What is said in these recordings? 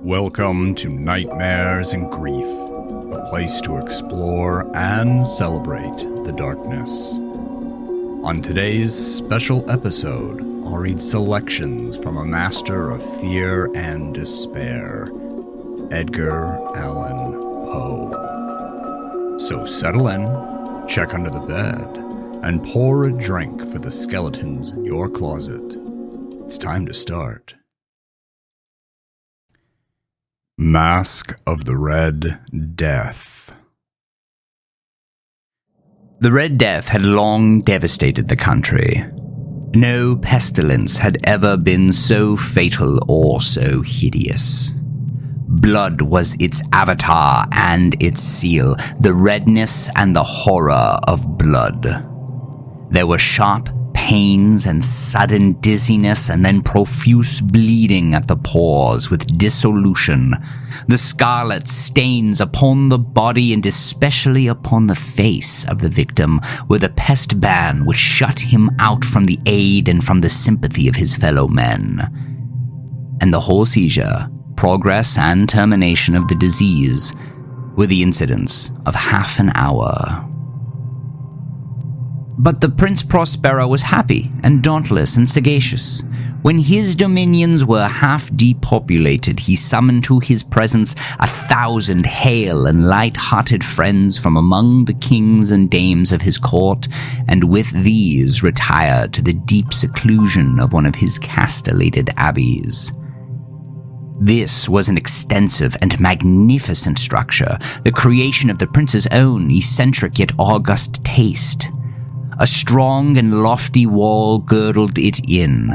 Welcome to Nightmares and Grief, a place to explore and celebrate the darkness. On today's special episode, I'll read selections from a master of fear and despair, Edgar Allan Poe. So settle in, check under the bed, and pour a drink for the skeletons in your closet. It's time to start. Masque of the Red Death. The Red Death had long devastated the country. No pestilence had ever been so fatal or so hideous. Blood was its avatar and its seal, the redness and the horror of blood. There were sharp pains and sudden dizziness, and then profuse bleeding at the pores with dissolution, the scarlet stains upon the body and especially upon the face of the victim were the pest ban which shut him out from the aid and from the sympathy of his fellow men. And the whole seizure, progress and termination of the disease were the incidents of half an hour. But the Prince Prospero was happy and dauntless and sagacious. When his dominions were half depopulated, he summoned to his presence 1,000 hale and light-hearted friends from among the kings and dames of his court, and with these retired to the deep seclusion of one of his castellated abbeys. This was an extensive and magnificent structure, the creation of the prince's own eccentric yet august taste. A strong and lofty wall girdled it in.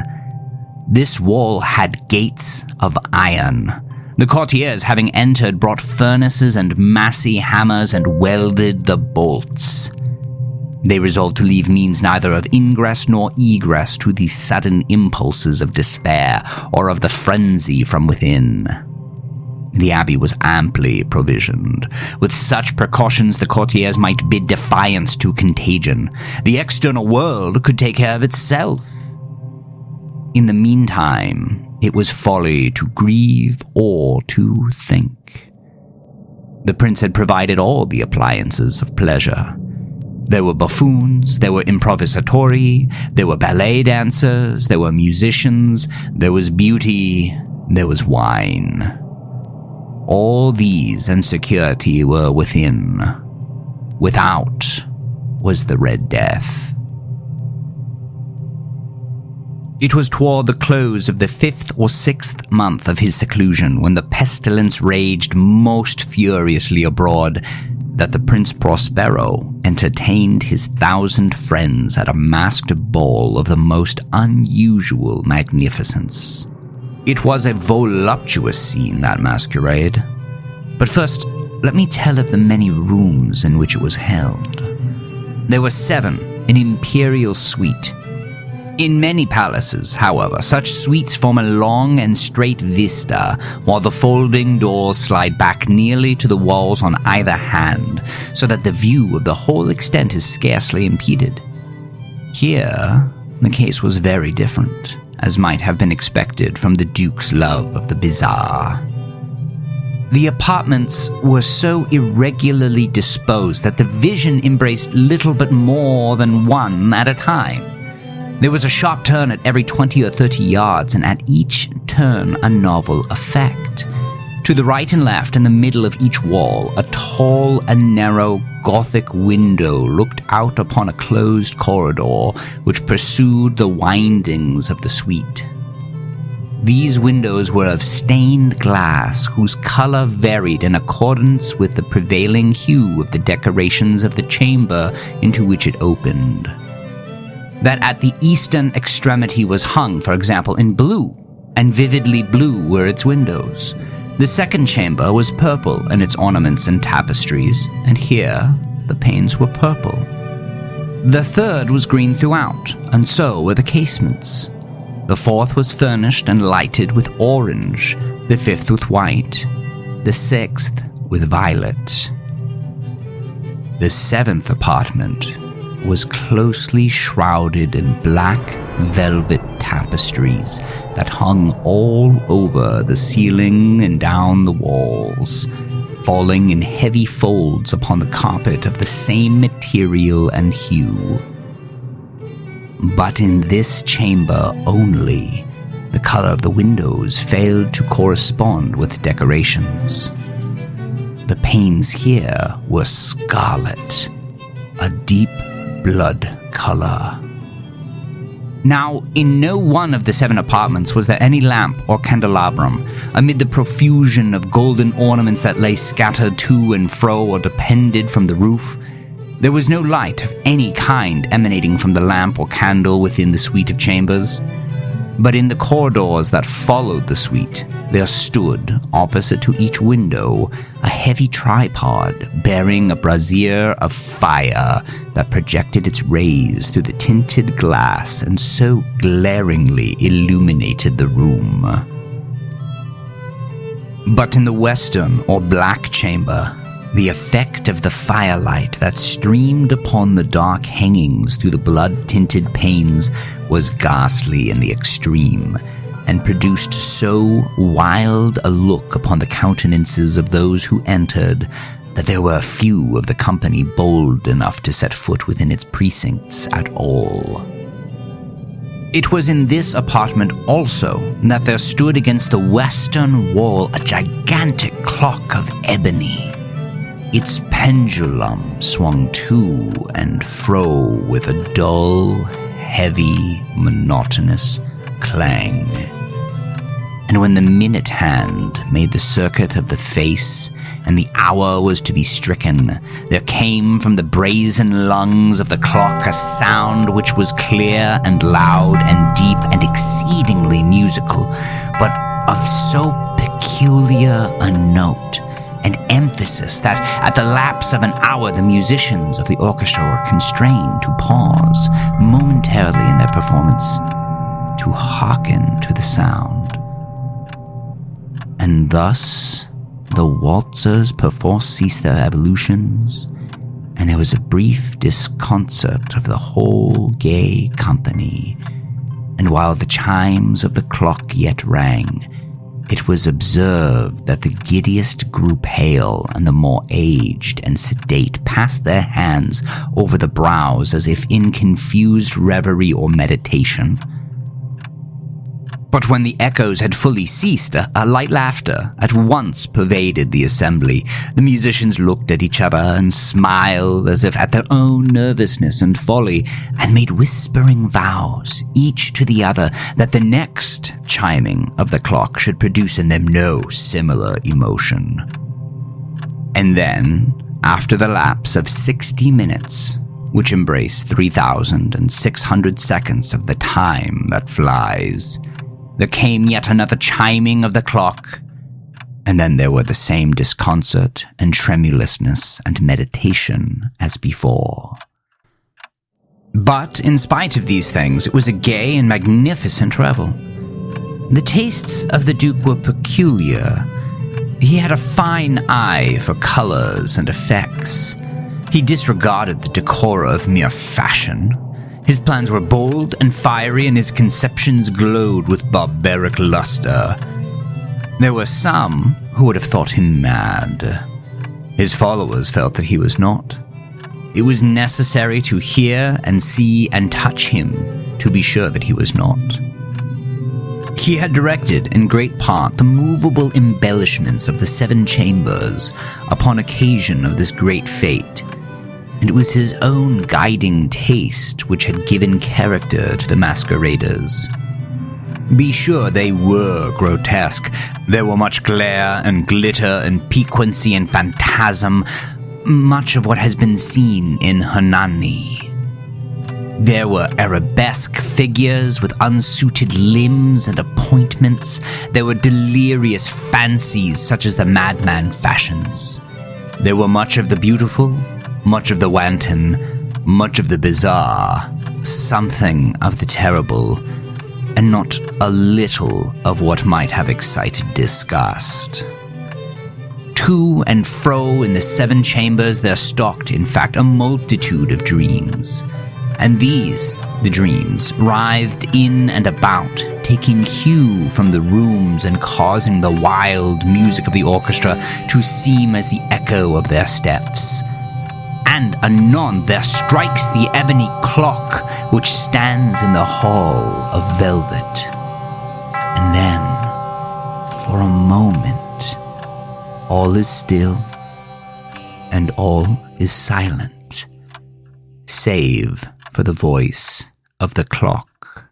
This wall had gates of iron. The courtiers, having entered, brought furnaces and massy hammers and welded the bolts. They resolved to leave means neither of ingress nor egress to the sudden impulses of despair or of the frenzy from within. The abbey was amply provisioned. With such precautions, the courtiers might bid defiance to contagion. The external world could take care of itself. In the meantime, it was folly to grieve or to think. The prince had provided all the appliances of pleasure. There were buffoons, there were improvisatori, there were ballet dancers, there were musicians, there was beauty, there was wine. All these and security were within. Without was the Red Death. It was toward the close of the 5th or 6th month of his seclusion, when the pestilence raged most furiously abroad, that the Prince Prospero entertained his 1,000 friends at a masked ball of the most unusual magnificence. It was a voluptuous scene, that masquerade. But first, let me tell of the many rooms in which it was held. There were 7, an imperial suite. In many palaces, however, such suites form a long and straight vista, while the folding doors slide back nearly to the walls on either hand, so that the view of the whole extent is scarcely impeded. Here, the case was very different, as might have been expected from the Duke's love of the bizarre. The apartments were so irregularly disposed that the vision embraced little but more than one at a time. There was a sharp turn at every 20 or 30 yards, and at each turn a novel effect. To the right and left in the middle of each wall, a tall and narrow Gothic window looked out upon a closed corridor which pursued the windings of the suite. These windows were of stained glass, whose color varied in accordance with the prevailing hue of the decorations of the chamber into which it opened. That at the eastern extremity was hung, for example, in blue, and vividly blue were its windows. The second chamber was purple in its ornaments and tapestries, and here the panes were purple. The third was green throughout, and so were the casements. The fourth was furnished and lighted with orange, the fifth with white, the sixth with violet. The 7th apartment was closely shrouded in black velvet tapestries that hung all over the ceiling and down the walls, falling in heavy folds upon the carpet of the same material and hue. But in this chamber only, the color of the windows failed to correspond with decorations. The panes here were scarlet, a deep blood color. Now, in no one of the 7 apartments was there any lamp or candelabrum, amid the profusion of golden ornaments that lay scattered to and fro or depended from the roof. There was no light of any kind emanating from the lamp or candle within the suite of chambers. But in the corridors that followed the suite, there stood, opposite to each window, a heavy tripod bearing a brazier of fire that projected its rays through the tinted glass and so glaringly illuminated the room. But in the western or black chamber, the effect of the firelight that streamed upon the dark hangings through the blood-tinted panes was ghastly in the extreme, and produced so wild a look upon the countenances of those who entered that there were few of the company bold enough to set foot within its precincts at all. It was in this apartment also that there stood against the western wall a gigantic clock of ebony. Its pendulum swung to and fro with a dull, heavy, monotonous clang. And when the minute hand made the circuit of the face and the hour was to be stricken, there came from the brazen lungs of the clock a sound which was clear and loud and deep and exceedingly musical, but of so peculiar a note and emphasis that at the lapse of an hour the musicians of the orchestra were constrained to pause momentarily in their performance to hearken to the sound. And thus the waltzers perforce ceased their evolutions, and there was a brief disconcert of the whole gay company, and while the chimes of the clock yet rang, it was observed that the giddiest grew pale, and the more aged and sedate passed their hands over the brows as if in confused reverie or meditation. But when the echoes had fully ceased, a light laughter at once pervaded the assembly. The musicians looked at each other and smiled as if at their own nervousness and folly, and made whispering vows, each to the other, that the next chiming of the clock should produce in them no similar emotion. And then, after the lapse of 60 minutes, which embrace 3,600 seconds of the time that flies, there came yet another chiming of the clock, and then there were the same disconcert and tremulousness and meditation as before. But in spite of these things, it was a gay and magnificent revel. The tastes of the Duke were peculiar. He had a fine eye for colors and effects. He disregarded the decora of mere fashion. His plans were bold and fiery, and his conceptions glowed with barbaric luster. There were some who would have thought him mad. His followers felt that he was not. It was necessary to hear and see and touch him to be sure that he was not. He had directed, in great part, the movable embellishments of the 7 chambers upon occasion of this great fete, and it was his own guiding taste which had given character to the masqueraders. Be sure they were grotesque. There were much glare and glitter and piquancy and phantasm, much of what has been seen in Hernani. There were arabesque figures with unsuited limbs and appointments. There were delirious fancies such as the madman fashions. There were much of the beautiful, much of the wanton, much of the bizarre, something of the terrible, and not a little of what might have excited disgust. To and fro in the 7 chambers there stalked, in fact, a multitude of dreams. And these, the dreams, writhed in and about, taking hue from the rooms and causing the wild music of the orchestra to seem as the echo of their steps. And anon there strikes the ebony clock which stands in the hall of velvet. And then, for a moment, all is still, and all is silent, save for the voice of the clock.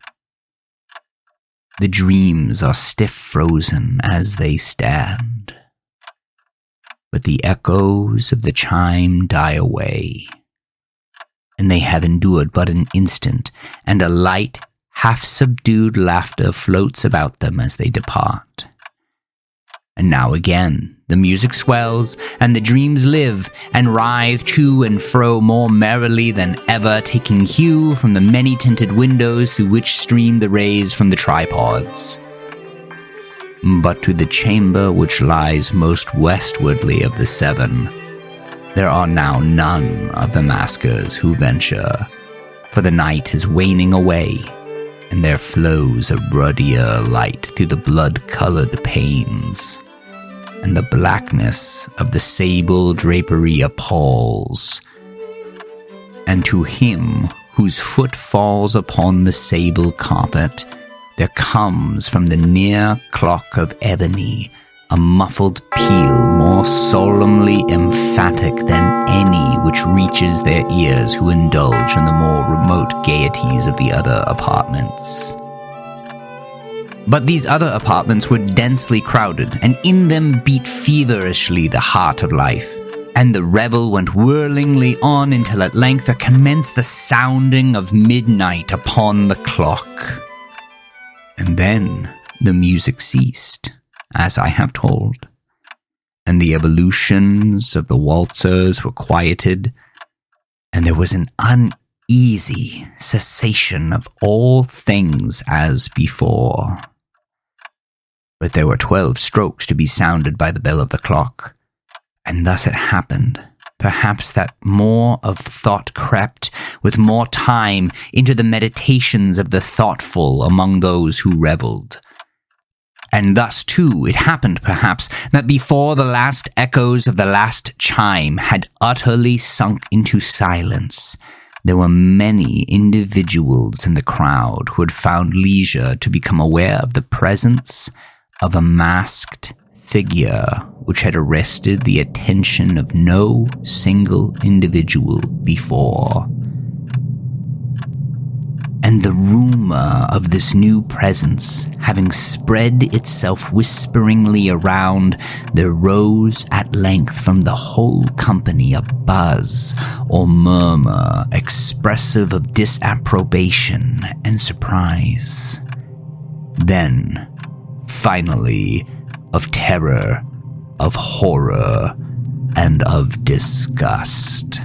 The dreams are stiff frozen as they stand, but the echoes of the chime die away, and they have endured but an instant, and a light, half-subdued laughter floats about them as they depart. And now again, the music swells, and the dreams live, and writhe to and fro more merrily than ever, taking hue from the many-tinted windows through which stream the rays from the tripods. But to the chamber which lies most westwardly of the 7, there are now none of the maskers who venture, for the night is waning away, and there flows a ruddier light through the blood-colored panes, and the blackness of the sable drapery appalls. And to him whose foot falls upon the sable carpet, there comes from the near clock of ebony a muffled peal more solemnly emphatic than any which reaches their ears who indulge in the more remote gaieties of the other apartments. But these other apartments were densely crowded, and in them beat feverishly the heart of life. And the revel went whirlingly on until at length there commenced the sounding of midnight upon the clock. And then the music ceased, as I have told, and the evolutions of the waltzers were quieted, and there was an uneasy cessation of all things as before. But there were 12 strokes to be sounded by the bell of the clock, and thus it happened, perhaps, that more of thought crept with more time into the meditations of the thoughtful among those who revelled. And thus, too, it happened, perhaps, that before the last echoes of the last chime had utterly sunk into silence, there were many individuals in the crowd who had found leisure to become aware of the presence of a masked figure which had arrested the attention of no single individual before. And the rumor of this new presence having spread itself whisperingly around, there rose at length from the whole company a buzz or murmur expressive of disapprobation and surprise. Then, finally, of terror, of horror, and of disgust.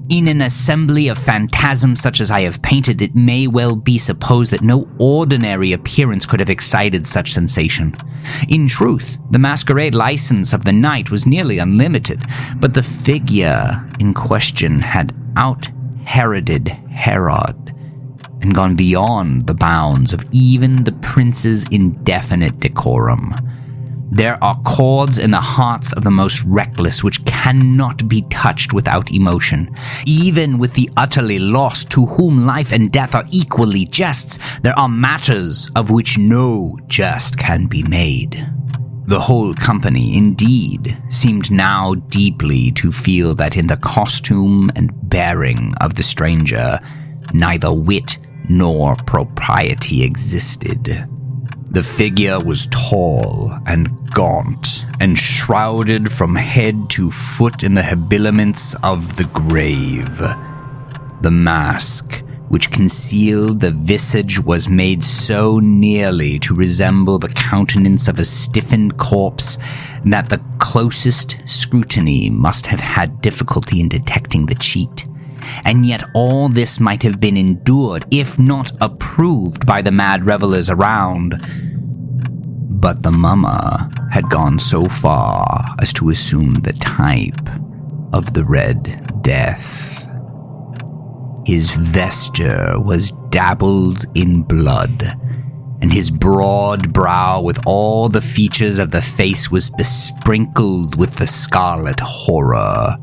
In an assembly of phantasms such as I have painted, it may well be supposed that no ordinary appearance could have excited such sensation. In truth, the masquerade license of the night was nearly unlimited, but the figure in question had out-Heroded Herod, and gone beyond the bounds of even the prince's indefinite decorum. There are chords in the hearts of the most reckless which cannot be touched without emotion. Even with the utterly lost, to whom life and death are equally jests, there are matters of which no jest can be made. The whole company, indeed, seemed now deeply to feel that in the costume and bearing of the stranger, neither wit nor propriety existed. The figure was tall and gaunt, and shrouded from head to foot in the habiliments of the grave. The mask which concealed the visage was made so nearly to resemble the countenance of a stiffened corpse that the closest scrutiny must have had difficulty in detecting the cheat. And yet all this might have been endured, if not approved, by the mad revelers around. But the mummer had gone so far as to assume the type of the Red Death. His vesture was dabbled in blood, and his broad brow with all the features of the face was besprinkled with the scarlet horror.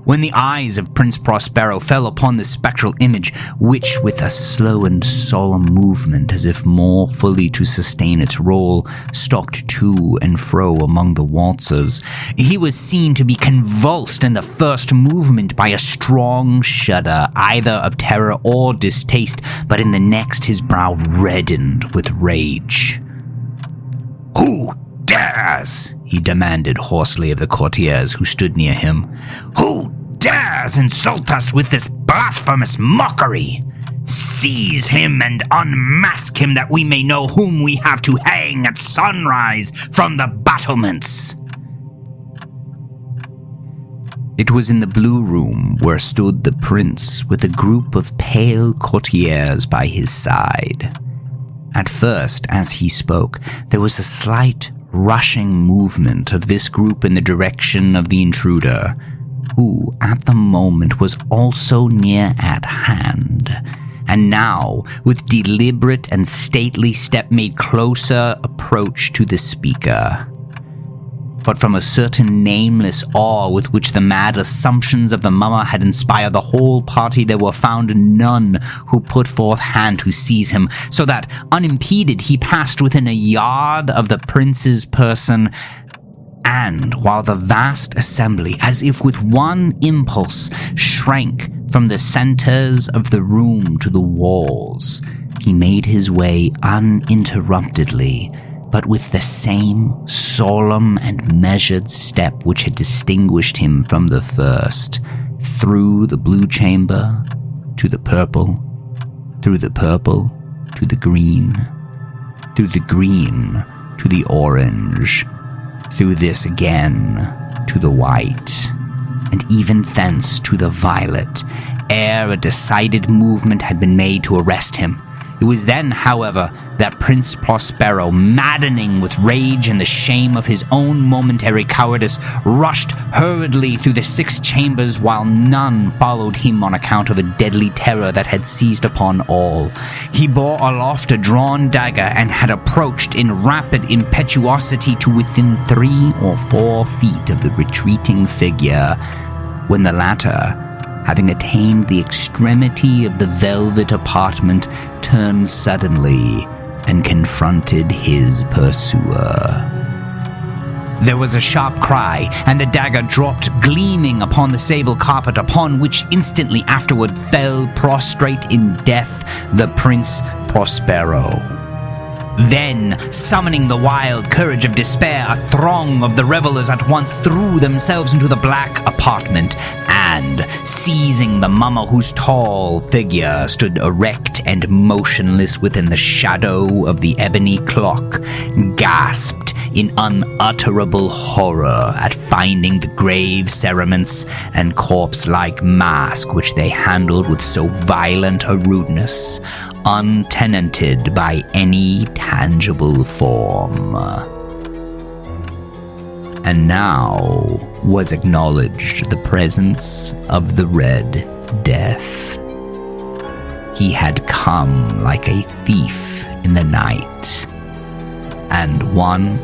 When the eyes of Prince Prospero fell upon the spectral image, which, with a slow and solemn movement, as if more fully to sustain its role, stalked to and fro among the waltzers, he was seen to be convulsed in the first movement by a strong shudder, either of terror or distaste, but in the next his brow reddened with rage. "Who dares?" he demanded hoarsely of the courtiers who stood near him. "Who dares insult us with this blasphemous mockery? Seize him and unmask him that we may know whom we have to hang at sunrise from the battlements." It was in the blue room where stood the prince with a group of pale courtiers by his side. At first, as he spoke, there was a slight rushing movement of this group in the direction of the intruder, who at the moment was also near at hand, and now, with deliberate and stately step, made closer approach to the speaker. But from a certain nameless awe with which the mad assumptions of the mummer had inspired the whole party, there were found none who put forth hand to seize him, so that, unimpeded, he passed within a yard of the prince's person, and while the vast assembly, as if with one impulse, shrank from the centers of the room to the walls, he made his way uninterruptedly, but with the same solemn and measured step which had distinguished him from the first, through the blue chamber to the purple, through the purple to the green, through the green to the orange, through this again to the white, and even thence to the violet, ere a decided movement had been made to arrest him. It was then, however, that Prince Prospero, maddening with rage and the shame of his own momentary cowardice, rushed hurriedly through the 6 chambers, while none followed him on account of a deadly terror that had seized upon all. He bore aloft a drawn dagger and had approached in rapid impetuosity to within 3 or 4 feet of the retreating figure, when the latter, having attained the extremity of the velvet apartment, turned suddenly and confronted his pursuer. There was a sharp cry, and the dagger dropped gleaming upon the sable carpet, upon which instantly afterward fell prostrate in death the Prince Prospero. Then, summoning the wild courage of despair, a throng of the revelers at once threw themselves into the black apartment, and, seizing the mummer whose tall figure stood erect and motionless within the shadow of the ebony clock, gasped in unutterable horror at finding the grave cerements and corpse-like mask which they handled with so violent a rudeness, untenanted by any tangible form. And now was acknowledged the presence of the Red Death. He had come like a thief in the night, and one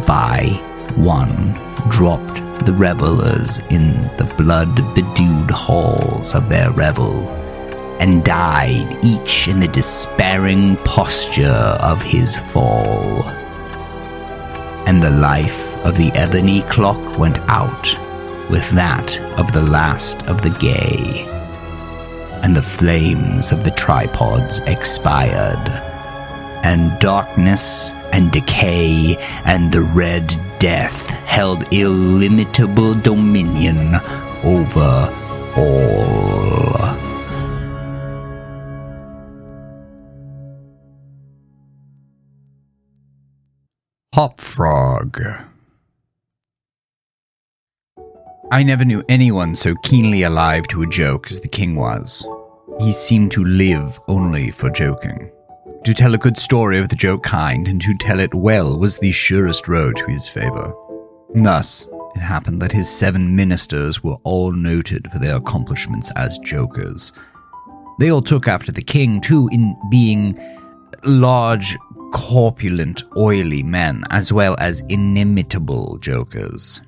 by one dropped the revelers in the blood-bedewed halls of their revel, and died each in the despairing posture of his fall. And the life of the ebony clock went out with that of the last of the gay, and the flames of the tripods expired, and darkness and decay and the Red Death held illimitable dominion over all. Hop Frog. I never knew anyone so keenly alive to a joke as the king was. He seemed to live only for joking. To tell a good story of the joke kind and to tell it well was the surest road to his favor. Thus, it happened that his 7 ministers were all noted for their accomplishments as jokers. They all took after the king, too, in being large, corpulent, oily men, as well as inimitable jokers.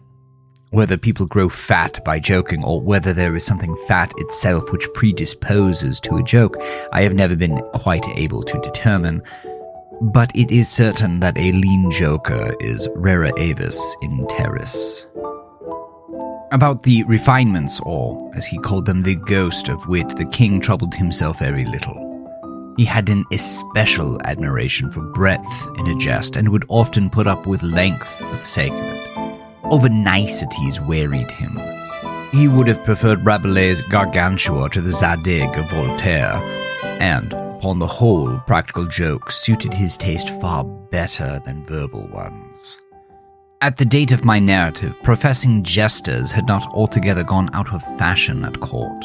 Whether people grow fat by joking, or whether there is something fat itself which predisposes to a joke, I have never been quite able to determine, but it is certain that a lean joker is rara avis in terris. About the refinements, or, as he called them, the ghost of wit, the king troubled himself very little. He had an especial admiration for breadth in a jest, and would often put up with length for the sake of it. Over niceties wearied him. He would have preferred Rabelais' Gargantua to the Zadig of Voltaire, and, upon the whole, practical jokes suited his taste far better than verbal ones. At the date of my narrative, professing jesters had not altogether gone out of fashion at court.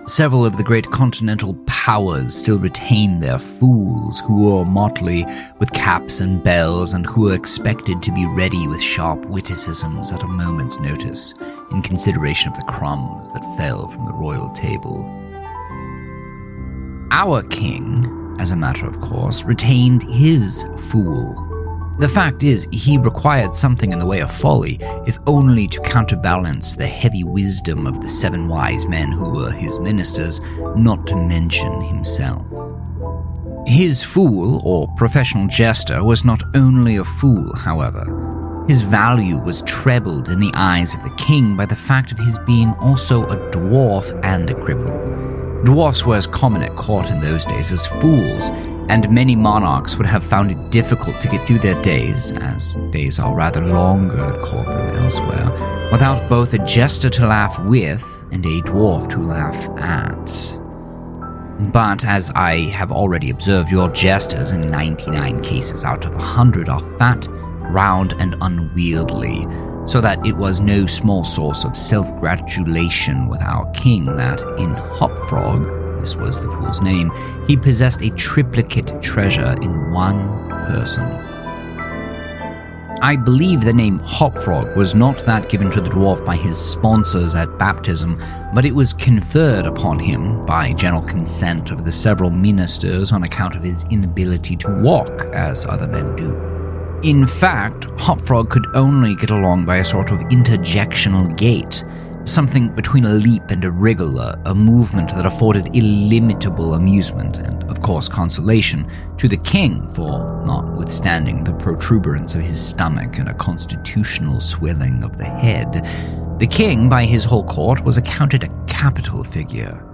Several of the great continental powers still retained their fools, who wore motley with caps and bells, and who were expected to be ready with sharp witticisms at a moment's notice, in consideration of the crumbs that fell from the royal table. Our king, as a matter of course, retained his fool. The fact is, he required something in the way of folly, if only to counterbalance the heavy wisdom of the 7 wise men who were his ministers, not to mention himself. His fool, or professional jester, was not only a fool, however. His value was trebled in the eyes of the king by the fact of his being also a dwarf and a cripple. Dwarfs were as common at court in those days as fools, and many monarchs would have found it difficult to get through their days, as days are rather longer at court than elsewhere, without both a jester to laugh with and a dwarf to laugh at. But as I have already observed, your jesters in 99 cases out of 100 are fat, round, and unwieldy, so that it was no small source of self-gratulation with our king that in Hopfrog, this was the fool's name, he possessed a triplicate treasure in one person. I believe the name Hopfrog was not that given to the dwarf by his sponsors at baptism, but it was conferred upon him by general consent of the several ministers on account of his inability to walk as other men do. In fact, Hopfrog could only get along by a sort of interjectional gait, something between a leap and a wriggle, a movement that afforded illimitable amusement and, of course, consolation to the king, for, notwithstanding the protuberance of his stomach and a constitutional swelling of the head, the king, by his whole court, was accounted a capital figure.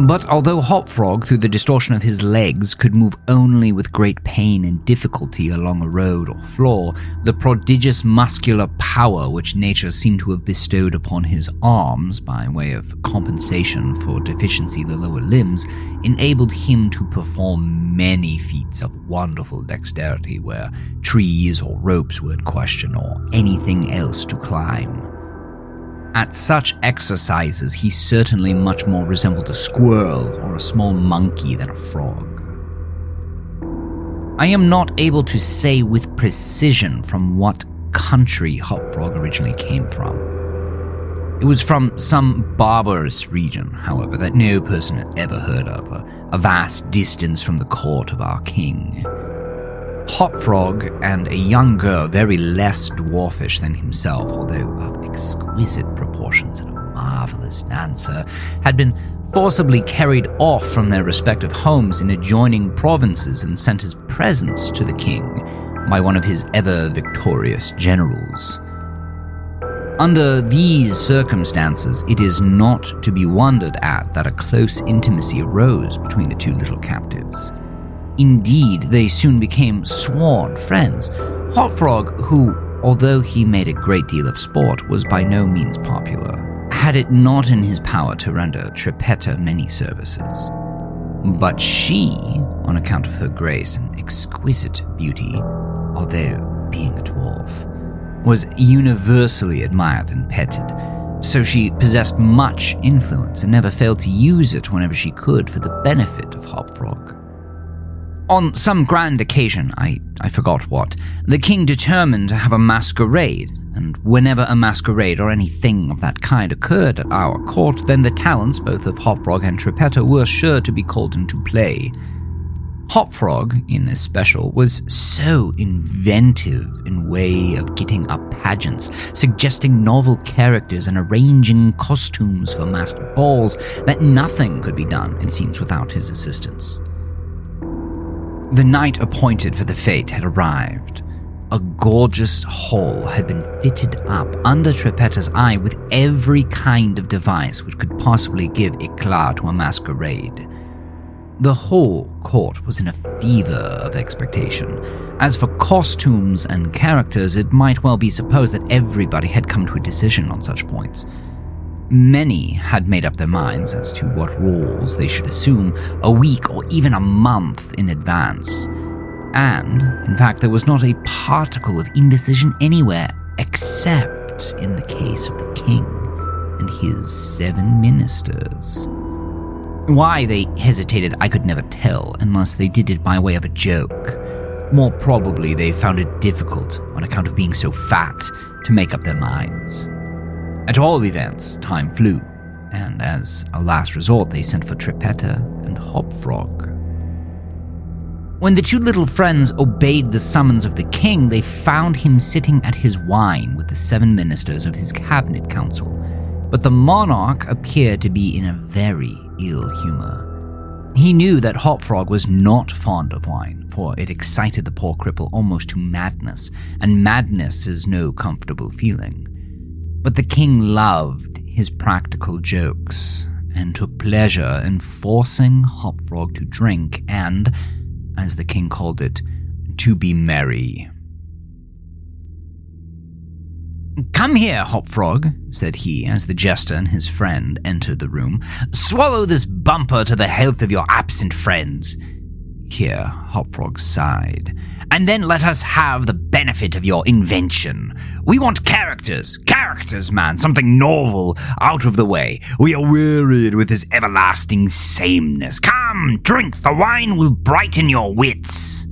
But although Hopfrog, through the distortion of his legs, could move only with great pain and difficulty along a road or floor, the prodigious muscular power which nature seemed to have bestowed upon his arms, by way of compensation for deficiency of the lower limbs, enabled him to perform many feats of wonderful dexterity where trees or ropes were in question, or anything else to climb. At such exercises, he certainly much more resembled a squirrel or a small monkey than a frog. I am not able to say with precision from what country Hopfrog originally came from. It was from some barbarous region, however, that no person had ever heard of, a vast distance from the court of our king. Hopfrog and a young girl very less dwarfish than himself, although of exquisite proportions and a marvelous dancer, had been forcibly carried off from their respective homes in adjoining provinces and sent as presents to the king by one of his ever-victorious generals. Under these circumstances, it is not to be wondered at that a close intimacy arose between the two little captives. Indeed, they soon became sworn friends. Hopfrog, who, although he made a great deal of sport, was by no means popular, had it not in his power to render Trippetta many services. But she, on account of her grace and exquisite beauty, although being a dwarf, was universally admired and petted, so she possessed much influence and never failed to use it whenever she could for the benefit of Hopfrog. On some grand occasion, I forgot what, the king determined to have a masquerade, and whenever a masquerade or anything of that kind occurred at our court, then the talents both of Hopfrog and Trippetta were sure to be called into play. Hopfrog, in especial, was so inventive in way of getting up pageants, suggesting novel characters and arranging costumes for masked balls, that nothing could be done, it seems, without his assistance. The night appointed for the fete had arrived. A gorgeous hall had been fitted up under Trippetta's eye with every kind of device which could possibly give eclat to a masquerade. The whole court was in a fever of expectation. As for costumes and characters, it might well be supposed that everybody had come to a decision on such points. Many had made up their minds as to what roles they should assume a week or even a month in advance. And, in fact, there was not a particle of indecision anywhere, except in the case of the king and his 7 ministers. Why they hesitated I could never tell, unless they did it by way of a joke. More probably they found it difficult, on account of being so fat, to make up their minds. At all events, time flew, and as a last resort they sent for Trippetta and Hopfrog. When the 2 little friends obeyed the summons of the king, they found him sitting at his wine with the 7 ministers of his cabinet council. But the monarch appeared to be in a very ill humor. He knew that Hopfrog was not fond of wine, for it excited the poor cripple almost to madness, and madness is no comfortable feeling. But the king loved his practical jokes, and took pleasure in forcing Hopfrog to drink and, as the king called it, to be merry. "Come here, Hopfrog," said he, as the jester and his friend entered the room. "Swallow this bumper to the health of your absent friends." Here, Hopfrog sighed. "And then let us have the benefit of your invention. We want characters, man, something novel, out of the way. We are wearied with this everlasting sameness. Come, drink, the wine will brighten your wits."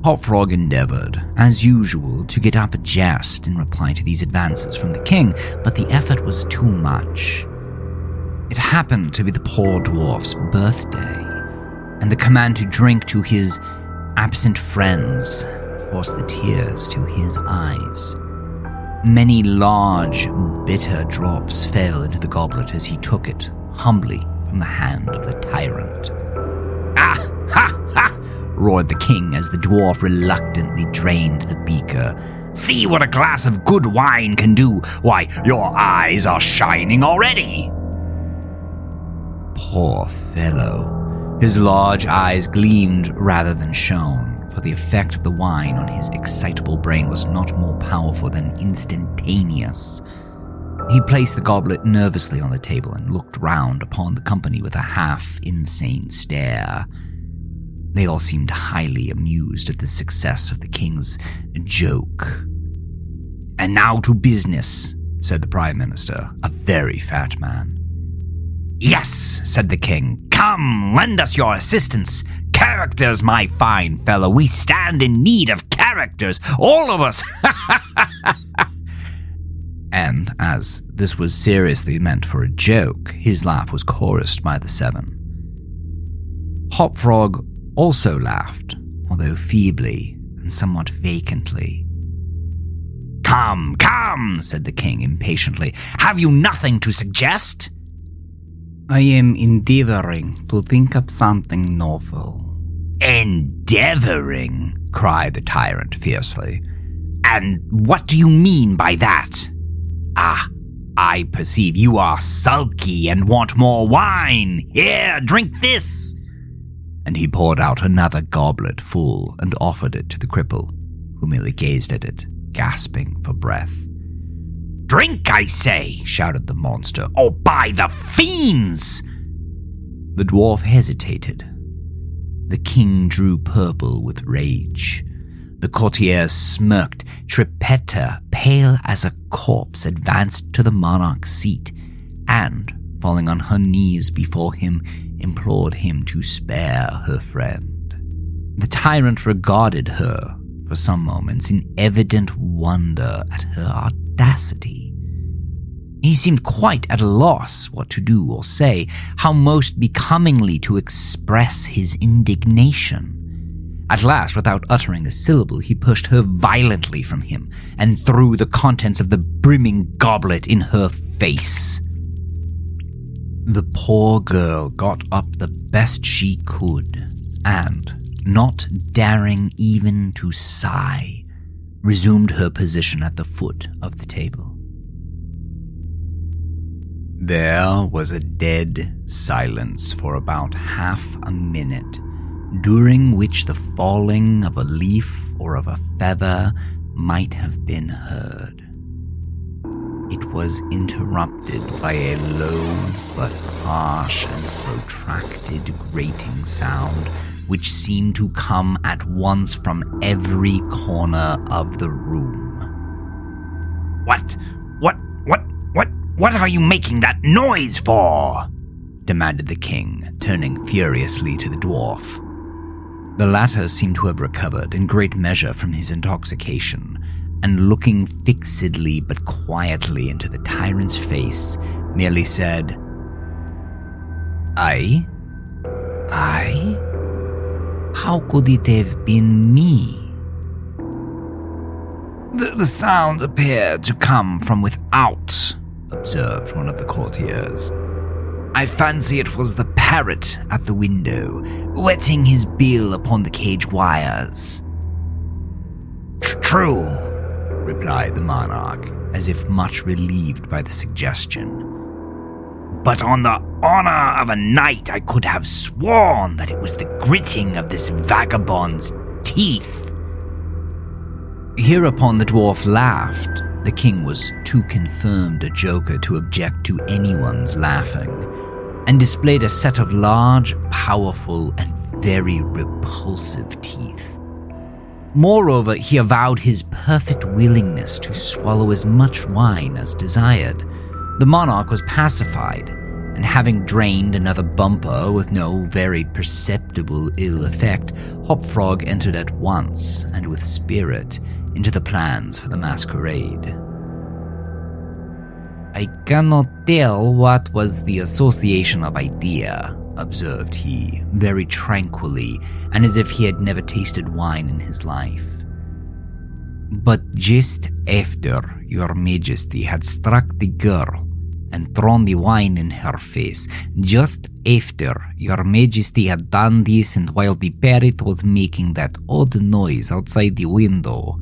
Hopfrog endeavored, as usual, to get up a jest in reply to these advances from the king, but the effort was too much. It happened to be the poor dwarf's birthday, and the command to drink to his absent friends forced the tears to his eyes. Many large, bitter drops fell into the goblet as he took it, humbly, from the hand of the tyrant. "Ah, ha, ha!" roared the king as the dwarf reluctantly drained the beaker. "See what a glass of good wine can do! Why, your eyes are shining already!" Poor fellow. His large eyes gleamed rather than shone, for the effect of the wine on his excitable brain was not more powerful than instantaneous. He placed the goblet nervously on the table and looked round upon the company with a half-insane stare. They all seemed highly amused at the success of the king's joke. "And now to business," said the Prime Minister, a very fat man. "Yes," said the king. "Come, lend us your assistance. Characters, my fine fellow. We stand in need of characters, all of us." And, as this was seriously meant for a joke, his laugh was chorused by the 7. Hopfrog also laughed, although feebly and somewhat vacantly. "Come, come," said the king impatiently. "Have you nothing to suggest?" "I am endeavoring to think of something novel." "Endeavoring?" cried the tyrant fiercely. "And what do you mean by that? Ah, I perceive you are sulky and want more wine. Here, drink this." And he poured out another goblet full and offered it to the cripple, who merely gazed at it, gasping for breath. "Drink, I say," shouted the monster, "or by the fiends!" The dwarf hesitated. The king drew purple with rage. The courtiers smirked. Trippetta, pale as a corpse, advanced to the monarch's seat, and, falling on her knees before him, implored him to spare her friend. The tyrant regarded her for some moments in evident wonder at her audacity. He seemed quite at a loss what to do or say, how most becomingly to express his indignation. At last, without uttering a syllable, he pushed her violently from him and threw the contents of the brimming goblet in her face. The poor girl got up the best she could, and, not daring even to sigh, resumed her position at the foot of the table. There was a dead silence for about half a minute, during which the falling of a leaf or of a feather might have been heard. It was interrupted by a low but harsh and protracted grating sound which seemed to come at once from every corner of the room. What are you making that noise for?" demanded the king, turning furiously to the dwarf. The latter seemed to have recovered in great measure from his intoxication, and looking fixedly but quietly into the tyrant's face, merely said, I? How could it have been me?" The sound appeared to come from without," observed one of the courtiers. "I fancy it was the parrot at the window, wetting his bill upon the cage wires." "True," replied the monarch, as if much relieved by the suggestion. "But on the honor of a knight, I could have sworn that it was the gritting of this vagabond's teeth." Hereupon the dwarf laughed. The king was too confirmed a joker to object to anyone's laughing, and displayed a set of large, powerful, and very repulsive teeth. Moreover, he avowed his perfect willingness to swallow as much wine as desired. The monarch was pacified, and having drained another bumper with no very perceptible ill effect, Hopfrog entered at once, and with spirit, into the plans for the masquerade. "I cannot tell what was the association of idea," observed he, very tranquilly, and as if he had never tasted wine in his life. "But just after your majesty had struck the girl and thrown the wine in her face, just after your majesty had done this, and while the parrot was making that odd noise outside the window,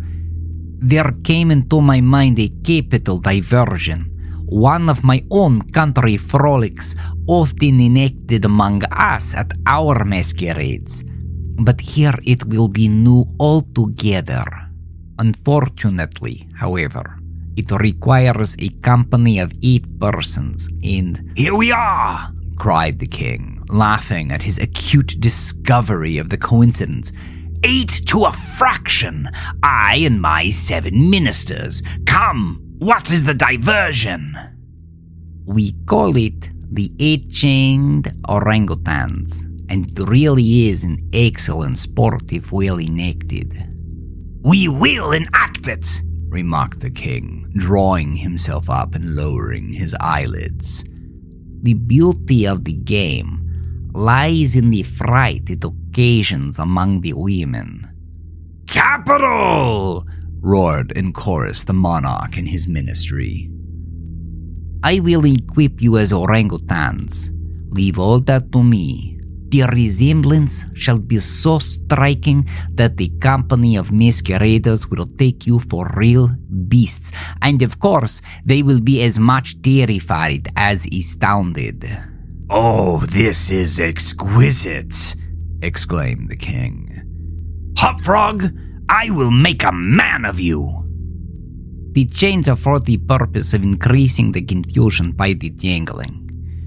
there came into my mind a capital diversion, one of my own country frolics, often enacted among us at our masquerades. But here it will be new altogether. Unfortunately, however, it requires a company of 8 persons, and—" "Here we are!" cried the king, laughing at his acute discovery of the coincidence. 8 to a fraction! I and my 7 ministers! Come, what is the diversion?" "We call it the 8-chained orangutans, and it really is an excellent sport if well enacted." "We will enact it," remarked the king, drawing himself up and lowering his eyelids. "The beauty of the game lies in the fright it occasions among the women." "Capital!" roared in chorus the monarch and his ministry. "I will equip you as orangutans. Leave all that to me. The resemblance shall be so striking that the company of masqueraders will take you for real beasts, and of course they will be as much terrified as astounded." "Oh, this is exquisite!" exclaimed the king. "Hopfrog, I will make a man of you!" "The chains are for the purpose of increasing the confusion by the jangling.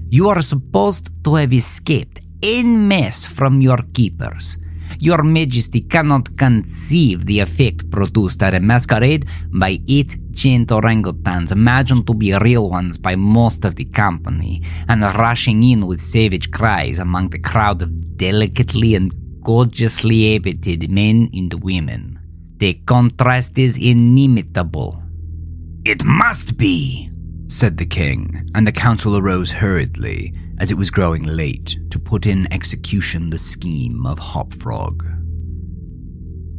You are supposed to have escaped en masse from your keepers. Your Majesty cannot conceive the effect produced at a masquerade by 8 chained orangutans imagined to be real ones by most of the company, and rushing in with savage cries among the crowd of delicately and gorgeously habited men and women. The contrast is inimitable. "It must be," said the king, and the council arose hurriedly, as it was growing late, to put in execution the scheme of Hopfrog.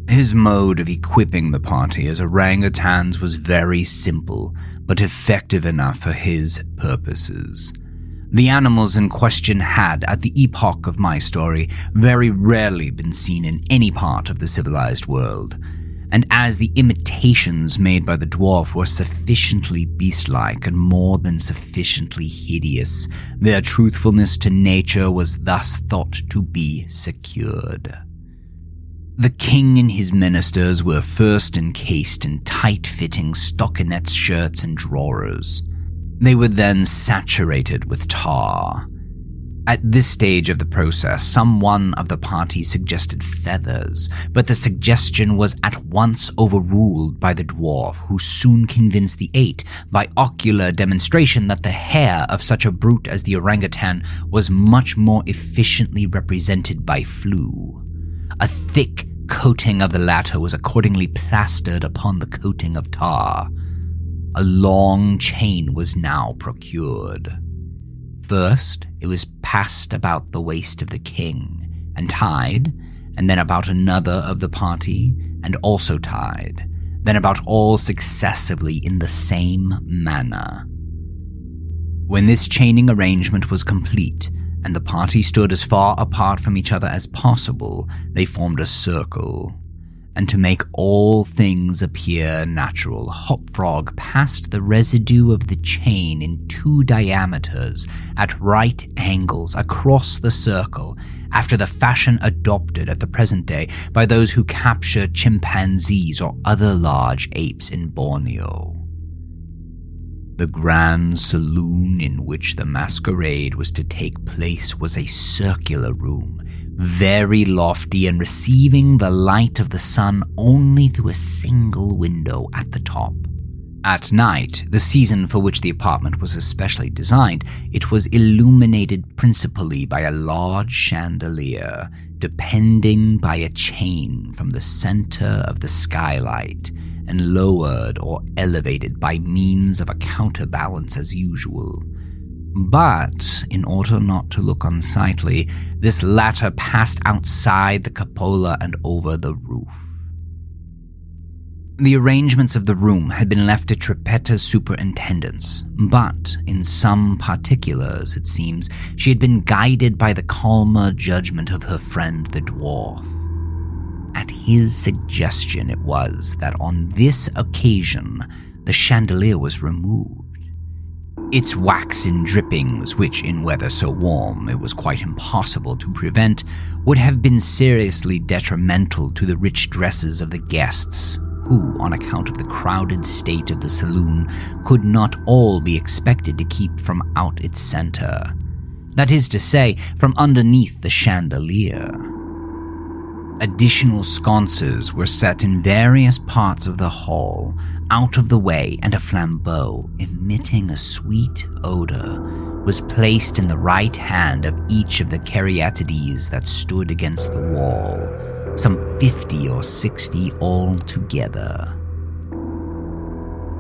His mode of equipping the party as orangutans was very simple, but effective enough for his purposes. The animals in question had, at the epoch of my story, very rarely been seen in any part of the civilized world, and as the imitations made by the dwarf were sufficiently beast-like and more than sufficiently hideous, their truthfulness to nature was thus thought to be secured. The king and his ministers were first encased in tight-fitting stockinette shirts and drawers. They were then saturated with tar. At this stage of the process, someone of the party suggested feathers, but the suggestion was at once overruled by the dwarf, who soon convinced the 8 by ocular demonstration that the hair of such a brute as the orangutan was much more efficiently represented by flue. A thick coating of the latter was accordingly plastered upon the coating of tar. A long chain was now procured. First, it was passed about the waist of the king, and tied, and then about another of the party, and also tied, then about all successively in the same manner. When this chaining arrangement was complete, and the party stood as far apart from each other as possible, they formed a circle. And to make all things appear natural, Hopfrog passed the residue of the chain in 2 diameters at right angles across the circle, after the fashion adopted at the present day by those who capture chimpanzees or other large apes in Borneo. The grand saloon in which the masquerade was to take place was a circular room, very lofty and receiving the light of the sun only through a single window at the top. At night, the season for which the apartment was especially designed, it was illuminated principally by a large chandelier, depending by a chain from the center of the skylight, and lowered or elevated by means of a counterbalance as usual. But, in order not to look unsightly, this latter passed outside the cupola and over the roof. The arrangements of the room had been left to Trippetta's superintendence, but, in some particulars, it seems, she had been guided by the calmer judgment of her friend the dwarf. At his suggestion it was that on this occasion the chandelier was removed. Its waxen drippings, which in weather so warm it was quite impossible to prevent, would have been seriously detrimental to the rich dresses of the guests, who, on account of the crowded state of the saloon, could not all be expected to keep from out its center. That is to say, from underneath the chandelier. Additional sconces were set in various parts of the hall, out of the way, and a flambeau, emitting a sweet odor, was placed in the right hand of each of the caryatides that stood against the wall, some 50 or 60 altogether.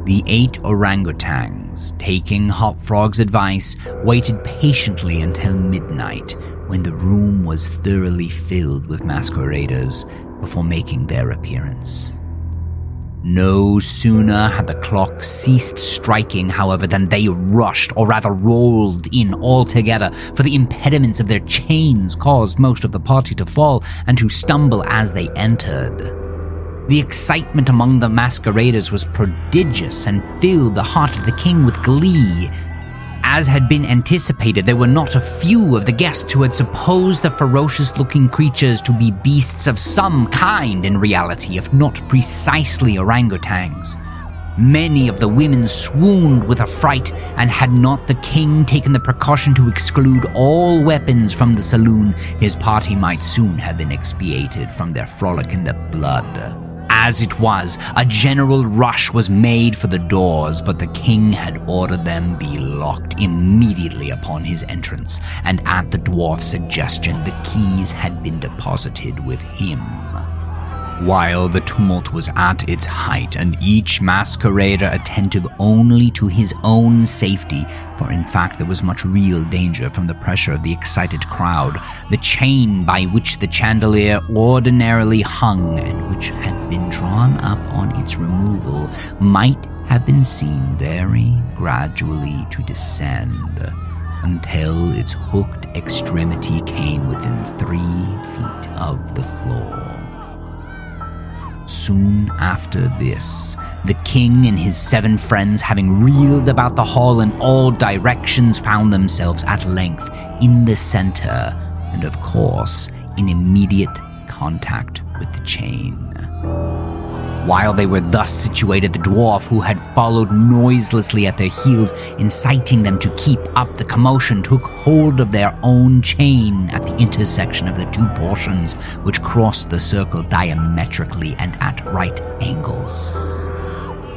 The 8 orangutans, taking Hopfrog's advice, waited patiently until midnight, when the room was thoroughly filled with masqueraders, before making their appearance. No sooner had the clock ceased striking, however, than they rushed, or rather rolled in altogether, for the impediments of their chains caused most of the party to fall and to stumble as they entered. The excitement among the masqueraders was prodigious and filled the heart of the king with glee. As had been anticipated, there were not a few of the guests who had supposed the ferocious-looking creatures to be beasts of some kind in reality, if not precisely orangutans. Many of the women swooned with affright, and had not the king taken the precaution to exclude all weapons from the saloon, his party might soon have been expiated from their frolic in the blood. As it was, a general rush was made for the doors, but the king had ordered them be locked immediately upon his entrance, and at the dwarf's suggestion, the keys had been deposited with him. While the tumult was at its height, and each masquerader attentive only to his own safety, for in fact there was much real danger from the pressure of the excited crowd, the chain by which the chandelier ordinarily hung, and which had been drawn up on its removal, might have been seen very gradually to descend, until its hooked extremity came within 3 feet of the floor. Soon after this, the king and his 7 friends, having reeled about the hall in all directions, found themselves at length in the center, and of course, in immediate contact with the chain. While they were thus situated, the dwarf, who had followed noiselessly at their heels, inciting them to keep up the commotion, took hold of their own chain at the intersection of the 2 portions which crossed the circle diametrically and at right angles.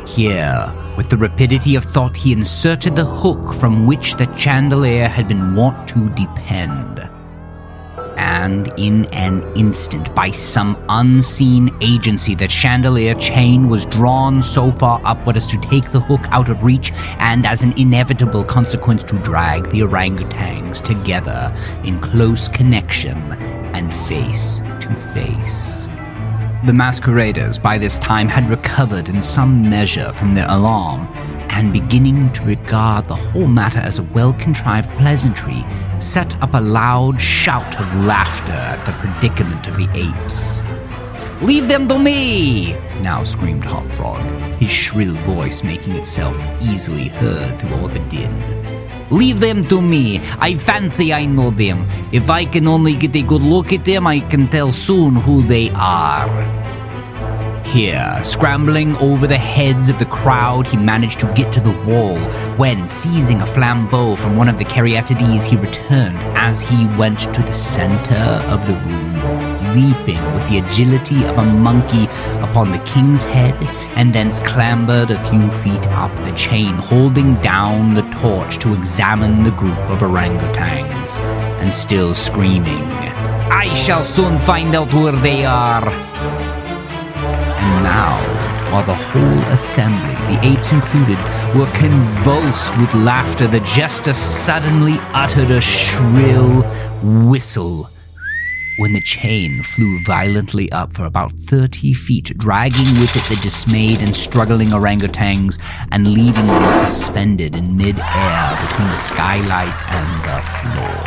Here, with the rapidity of thought, he inserted the hook from which the chandelier had been wont to depend. And in an instant, by some unseen agency, the chandelier chain was drawn so far upward as to take the hook out of reach, and as an inevitable consequence to drag the orangutans together in close connection and face to face. The masqueraders by this time had recovered in some measure from their alarm, and beginning to regard the whole matter as a well-contrived pleasantry, set up a loud shout of laughter at the predicament of the apes. "Leave them to me!" now screamed Hop Frog, his shrill voice making itself easily heard through all the din. "Leave them to me. I fancy I know them. If I can only get a good look at them, I can tell soon who they are." Here, scrambling over the heads of the crowd, he managed to get to the wall, when, seizing a flambeau from one of the caryatides, he returned as he went to the center of the room, leaping with the agility of a monkey upon the king's head, and thence clambered a few feet up the chain, holding down the torch to examine the group of orangutans, and still screaming, "I shall soon find out where they are." And now, while the whole assembly, the apes included, were convulsed with laughter, the jester suddenly uttered a shrill whistle, when the chain flew violently up for about 30 feet, dragging with it the dismayed and struggling orangutans, and leaving them suspended in mid-air between the skylight and the floor.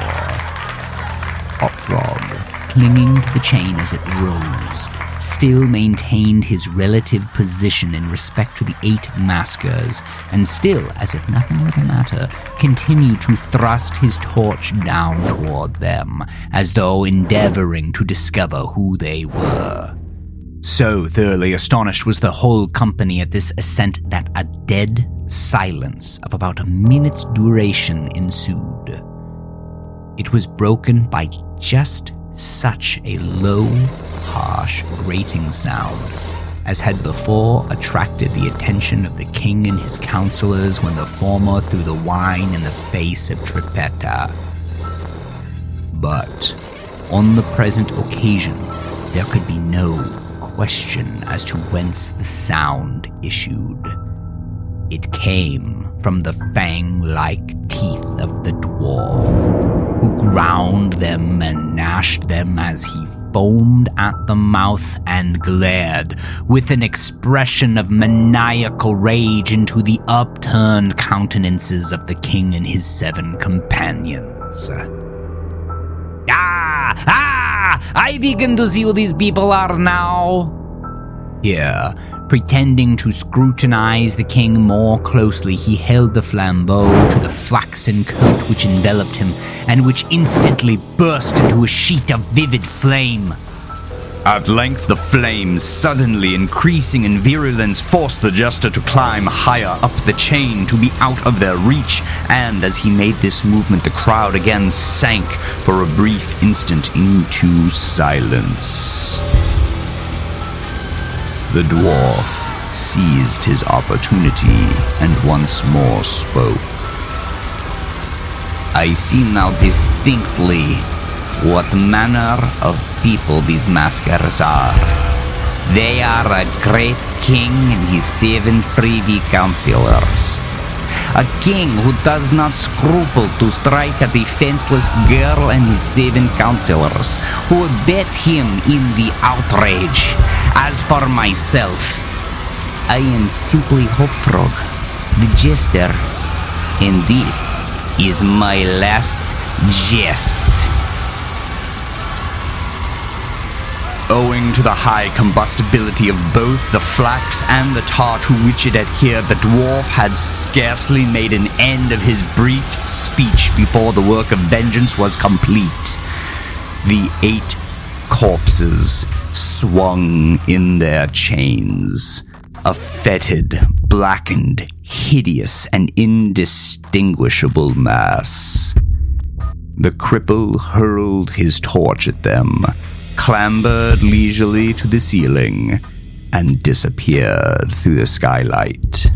Hop Frog, clinging to the chain as it rose, still maintained his relative position in respect to the 8 maskers, and still, as if nothing were the matter, continued to thrust his torch down toward them, as though endeavoring to discover who they were. So thoroughly astonished was the whole company at this ascent that a dead silence of about a minute's duration ensued. It was broken by just such a low, harsh, grating sound as had before attracted the attention of the king and his counselors when the former threw the wine in the face of Trippetta. But on the present occasion, there could be no question as to whence the sound issued. It came from the fang-like teeth of the dwarf, who ground them and gnashed them as he foamed at the mouth and glared with an expression of maniacal rage into the upturned countenances of the king and his 7 companions. I begin to see who these people are now." Here, pretending to scrutinize the king more closely, he held the flambeau to the flaxen coat which enveloped him, and which instantly burst into a sheet of vivid flame. At length, the flames, suddenly increasing in virulence, forced the jester to climb higher up the chain to be out of their reach, and as he made this movement, the crowd again sank for a brief instant into silence. The dwarf seized his opportunity and once more spoke. I see now distinctly what manner of people these masquers are. They are a great king and his 7 privy councillors. A king who does not scruple to strike a defenseless girl and his 7 councillors, who abet him in the outrage. As for myself, I am simply Hopfrog, the jester, and this is my last jest. Owing to the high combustibility of both the flax and the tar to which it adhered, the dwarf had scarcely made an end of his brief speech before the work of vengeance was complete. The 8 corpses swung in their chains, a fetid, blackened, hideous, and indistinguishable mass. The cripple hurled his torch at them, clambered leisurely to the ceiling, and disappeared through the skylight.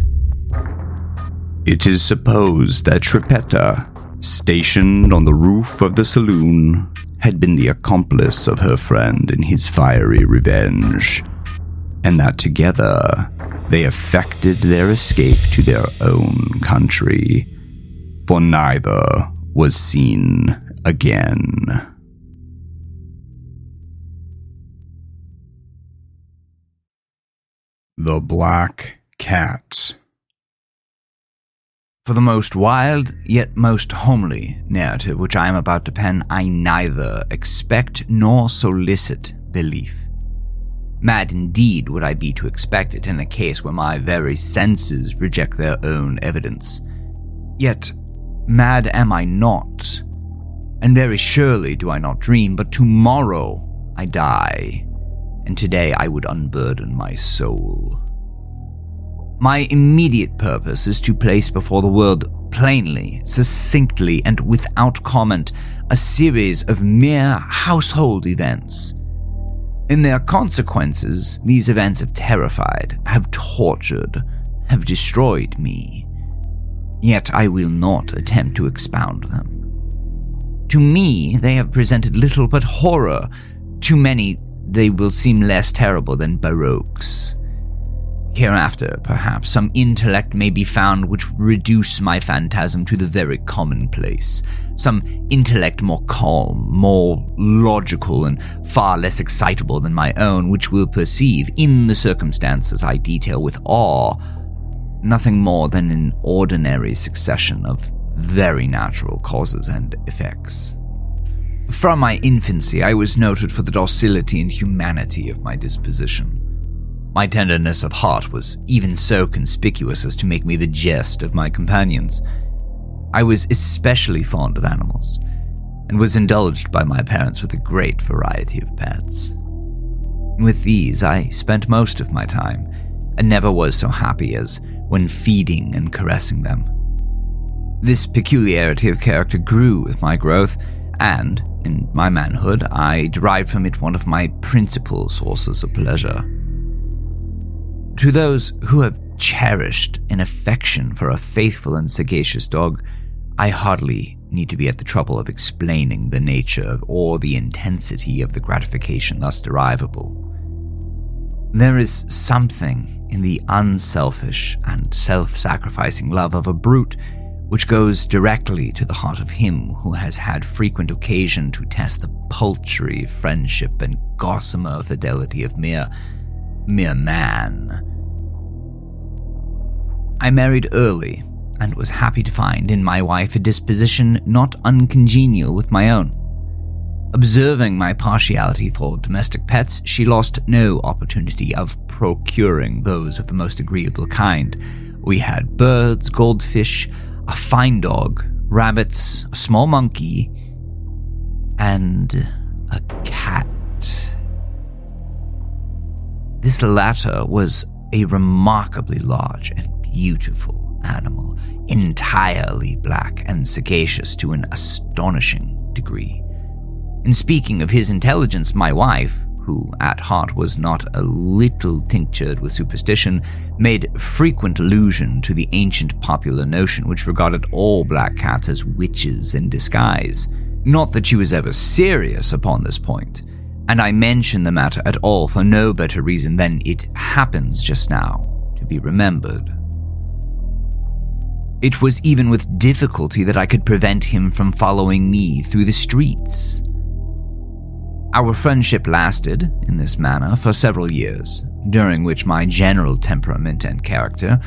It is supposed that Trippetta, stationed on the roof of the saloon, had been the accomplice of her friend in his fiery revenge, and that together they effected their escape to their own country, for neither was seen again. The Black Cat. For the most wild, yet most homely narrative which I am about to pen, I neither expect nor solicit belief. Mad indeed would I be to expect it in a case where my very senses reject their own evidence. Yet, mad am I not, and very surely do I not dream, but tomorrow I die, and today I would unburden my soul. My immediate purpose is to place before the world plainly, succinctly, and without comment a series of mere household events. In their consequences, these events have terrified, have tortured, have destroyed me. Yet I will not attempt to expound them. To me, they have presented little but horror. To many, they will seem less terrible than baroques. Hereafter, perhaps, some intellect may be found which will reduce my phantasm to the very commonplace. Some intellect more calm, more logical, and far less excitable than my own, which will perceive, in the circumstances I detail with awe, nothing more than an ordinary succession of very natural causes and effects. From my infancy, I was noted for the docility and humanity of my disposition. My tenderness of heart was even so conspicuous as to make me the jest of my companions. I was especially fond of animals, and was indulged by my parents with a great variety of pets. With these I spent most of my time, and never was so happy as when feeding and caressing them. This peculiarity of character grew with my growth, and, in my manhood, I derived from it one of my principal sources of pleasure. To those who have cherished an affection for a faithful and sagacious dog, I hardly need to be at the trouble of explaining the nature or the intensity of the gratification thus derivable. There is something in the unselfish and self-sacrificing love of a brute which goes directly to the heart of him who has had frequent occasion to test the paltry friendship and gossamer fidelity of mere man. I married early, and was happy to find in my wife a disposition not uncongenial with my own. Observing my partiality for domestic pets, she lost no opportunity of procuring those of the most agreeable kind. We had birds, goldfish, a fine dog, rabbits, a small monkey, and a cat. This latter was a remarkably large and beautiful animal, entirely black and sagacious to an astonishing degree. In speaking of his intelligence, my wife, who at heart was not a little tinctured with superstition, made frequent allusion to the ancient popular notion which regarded all black cats as witches in disguise. Not that she was ever serious upon this point, and I mention the matter at all for no better reason than it happens just now to be remembered. It was even with difficulty that I could prevent him from following me through the streets. Our friendship lasted, in this manner, for several years, during which my general temperament and character,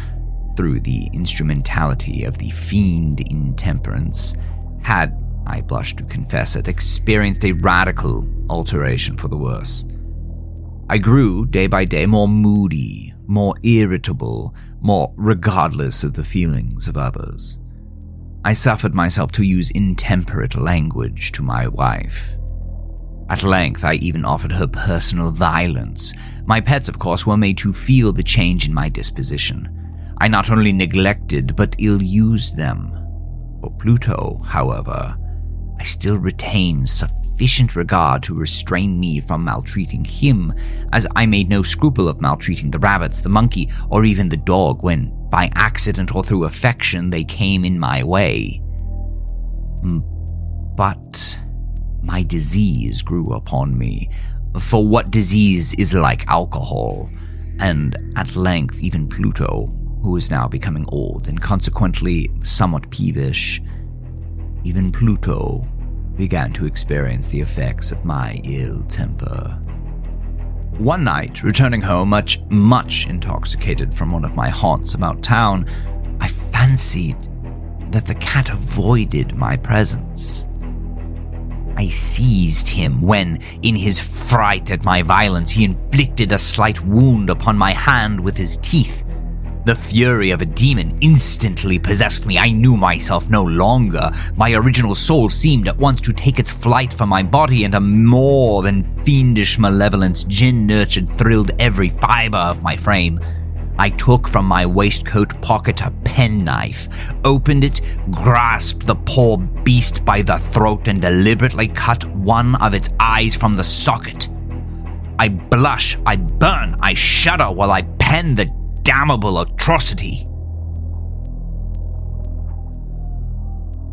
through the instrumentality of the fiend intemperance, had, I blush to confess it, experienced a radical alteration for the worse. I grew, day by day, more moody, more irritable, more regardless of the feelings of others. I suffered myself to use intemperate language to my wife. At length, I even offered her personal violence. My pets, of course, were made to feel the change in my disposition. I not only neglected, but ill-used them. For Pluto, however, I still retained sufficient regard to restrain me from maltreating him, as I made no scruple of maltreating the rabbits, the monkey, or even the dog when, by accident or through affection, they came in my way. But my disease grew upon me, for what disease is like alcohol, and at length even Pluto, who is now becoming old and consequently somewhat peevish, even Pluto began to experience the effects of my ill temper. One night, returning home much intoxicated from one of my haunts about town, I fancied that the cat avoided my presence. I seized him when, in his fright at my violence, he inflicted a slight wound upon my hand with his teeth. The fury of a demon instantly possessed me. I knew myself no longer. My original soul seemed at once to take its flight from my body, and a more than fiendish malevolence, gin-nurtured, thrilled every fiber of my frame. I took from my waistcoat pocket a penknife, opened it, grasped the poor beast by the throat, and deliberately cut one of its eyes from the socket. I blush, I burn, I shudder while I pen the damnable atrocity.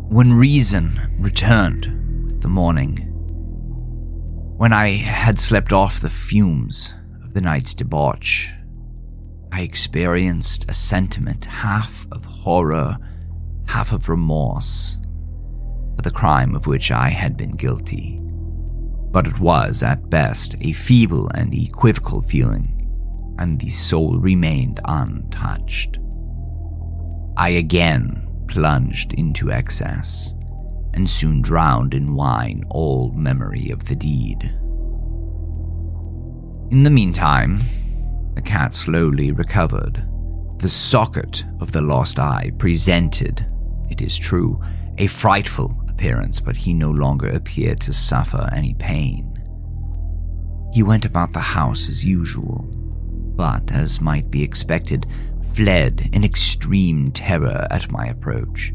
When reason returned with the morning, when I had slept off the fumes of the night's debauch, I experienced a sentiment half of horror, half of remorse, for the crime of which I had been guilty. But it was, at best, a feeble and equivocal feeling, and the soul remained untouched. I again plunged into excess, and soon drowned in wine all memory of the deed. In the meantime, the cat slowly recovered. The socket of the lost eye presented, it is true, a frightful appearance, but he no longer appeared to suffer any pain. He went about the house as usual, but, as might be expected, fled in extreme terror at my approach.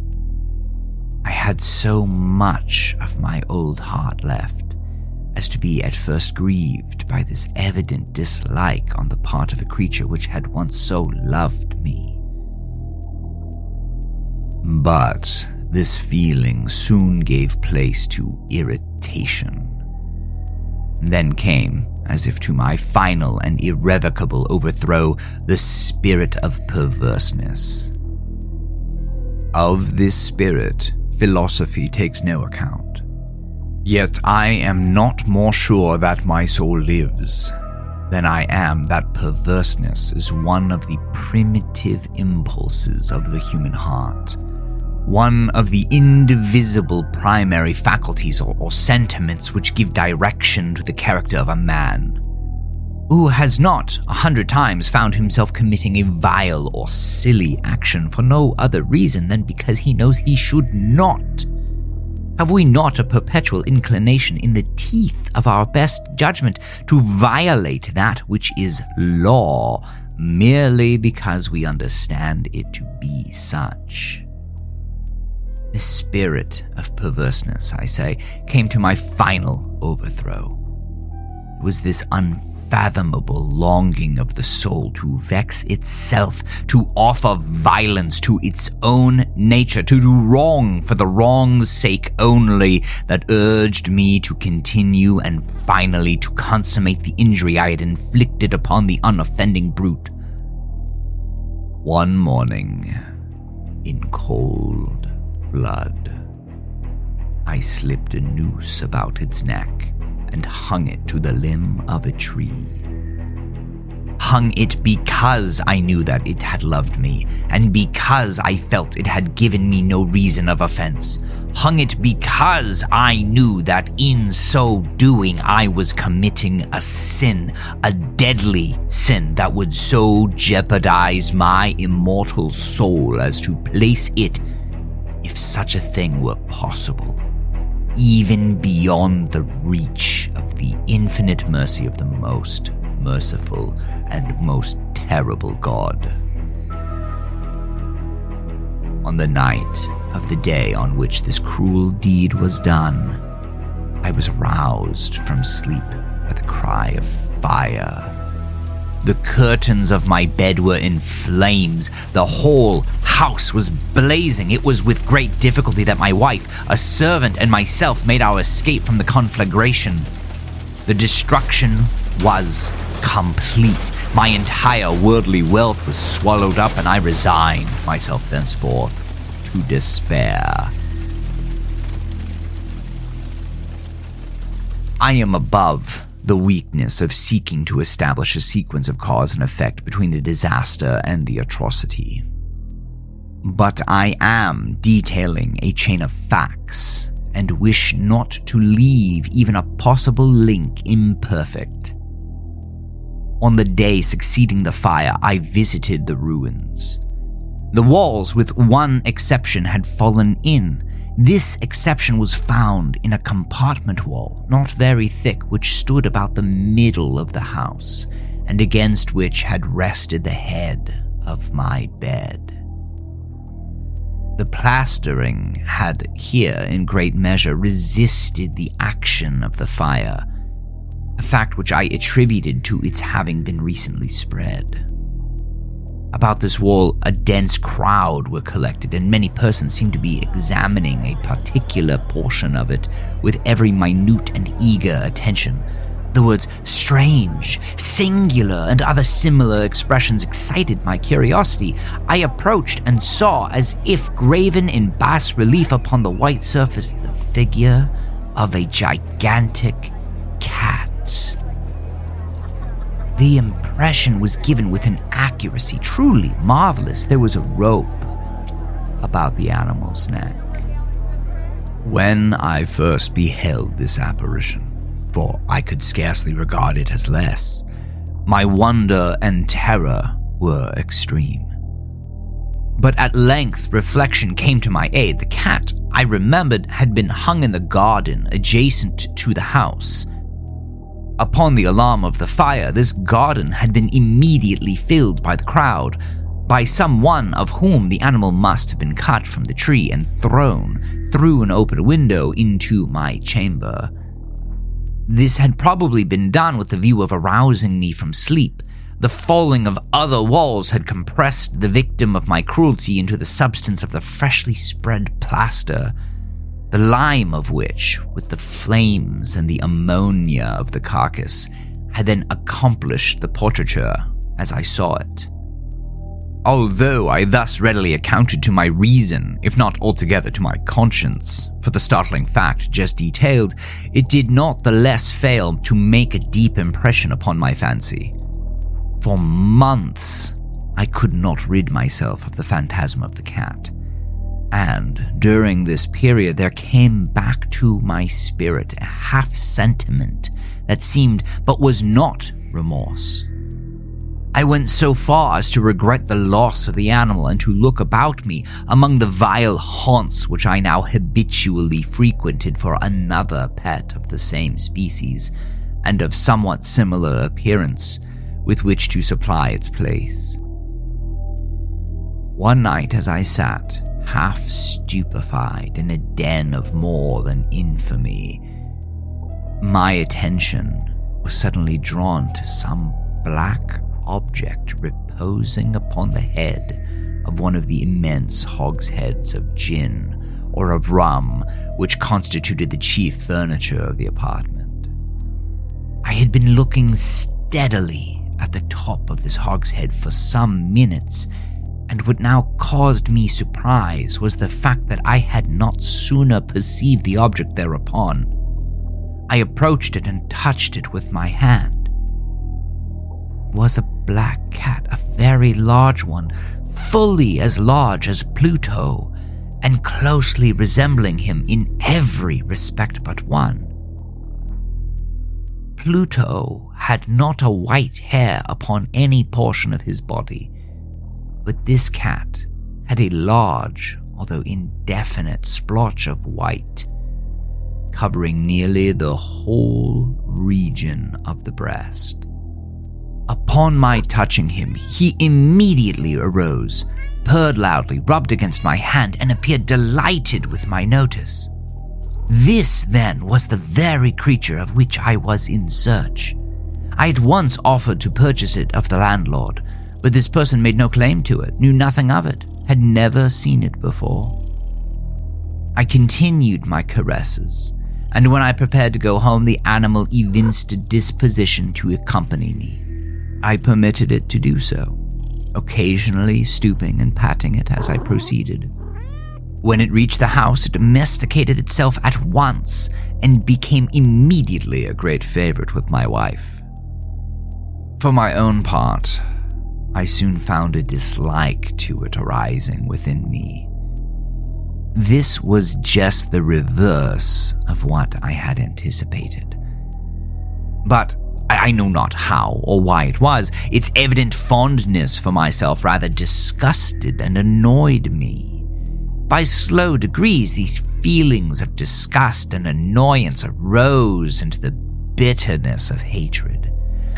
I had so much of my old heart left as to be at first grieved by this evident dislike on the part of a creature which had once so loved me. But this feeling soon gave place to irritation. Then came, as if to my final and irrevocable overthrow, the spirit of perverseness. Of this spirit, philosophy takes no account. Yet I am not more sure that my soul lives than I am that perverseness is one of the primitive impulses of the human heart, one of the indivisible primary faculties or sentiments which give direction to the character of a man. Who has not 100 times found himself committing a vile or silly action for no other reason than because he knows he should not? Have we not a perpetual inclination in the teeth of our best judgment to violate that which is law merely because we understand it to be such? The spirit of perverseness, I say, came to my final overthrow. It was this unfathomable longing of the soul to vex itself, to offer violence to its own nature, to do wrong for the wrong's sake only, that urged me to continue and finally to consummate the injury I had inflicted upon the unoffending brute. One morning, in cold blood, I slipped a noose about its neck and hung it to the limb of a tree. Hung it because I knew that it had loved me, and because I felt it had given me no reason of offense. Hung it because I knew that in so doing I was committing a sin, a deadly sin that would so jeopardize my immortal soul as to place it, if such a thing were possible, even beyond the reach of the infinite mercy of the most merciful and most terrible God. On the night of the day on which this cruel deed was done, I was roused from sleep by the cry of fire. The curtains of my bed were in flames. The whole house was blazing. It was with great difficulty that my wife, a servant, and myself made our escape from the conflagration. The destruction was complete. My entire worldly wealth was swallowed up, and I resigned myself thenceforth to despair. I am above the weakness of seeking to establish a sequence of cause and effect between the disaster and the atrocity. But I am detailing a chain of facts and wish not to leave even a possible link imperfect. On the day succeeding the fire, I visited the ruins. The walls, with one exception, had fallen in. This exception was found in a compartment wall, not very thick, which stood about the middle of the house, and against which had rested the head of my bed. The plastering had here, in great measure, resisted the action of the fire, a fact which I attributed to its having been recently spread. About this wall, a dense crowd were collected, and many persons seemed to be examining a particular portion of it with every minute and eager attention. The words strange, singular, and other similar expressions excited my curiosity. I approached and saw, as if graven in bas relief upon the white surface, the figure of a gigantic cat. The impression was given with an accuracy truly marvelous. There was a rope about the animal's neck. When I first beheld this apparition, for I could scarcely regard it as less, my wonder and terror were extreme. But at length reflection came to my aid. The cat, I remembered, had been hung in the garden adjacent to the house. Upon the alarm of the fire, this garden had been immediately filled by the crowd, by some one of whom the animal must have been cut from the tree and thrown through an open window into my chamber. This had probably been done with the view of arousing me from sleep. The falling of other walls had compressed the victim of my cruelty into the substance of the freshly spread plaster, the lime of which, with the flames and the ammonia of the carcass, had then accomplished the portraiture as I saw it. Although I thus readily accounted to my reason, if not altogether to my conscience, for the startling fact just detailed, it did not the less fail to make a deep impression upon my fancy. For months, I could not rid myself of the phantasm of the cat. And during this period, there came back to my spirit a half-sentiment that seemed but was not remorse. I went so far as to regret the loss of the animal and to look about me among the vile haunts which I now habitually frequented for another pet of the same species and of somewhat similar appearance with which to supply its place. One night as I sat, half stupefied in a den of more than infamy, my attention was suddenly drawn to some black object reposing upon the head of one of the immense hogsheads of gin or of rum which constituted the chief furniture of the apartment. I had been looking steadily at the top of this hogshead for some minutes, and what now caused me surprise was the fact that I had not sooner perceived the object thereupon. I approached it and touched it with my hand. It was a black cat, a very large one, fully as large as Pluto, and closely resembling him in every respect but one. Pluto had not a white hair upon any portion of his body, but this cat had a large, although indefinite, splotch of white, covering nearly the whole region of the breast. Upon my touching him, he immediately arose, purred loudly, rubbed against my hand, and appeared delighted with my notice. This, then, was the very creature of which I was in search. I at once offered to purchase it of the landlord, but this person made no claim to it, knew nothing of it, had never seen it before. I continued my caresses, and when I prepared to go home, the animal evinced a disposition to accompany me. I permitted it to do so, occasionally stooping and patting it as I proceeded. When it reached the house, it domesticated itself at once and became immediately a great favorite with my wife. For my own part, I soon found a dislike to it arising within me. This was just the reverse of what I had anticipated. But I know not how or why it was. Its evident fondness for myself rather disgusted and annoyed me. By slow degrees, these feelings of disgust and annoyance arose into the bitterness of hatred.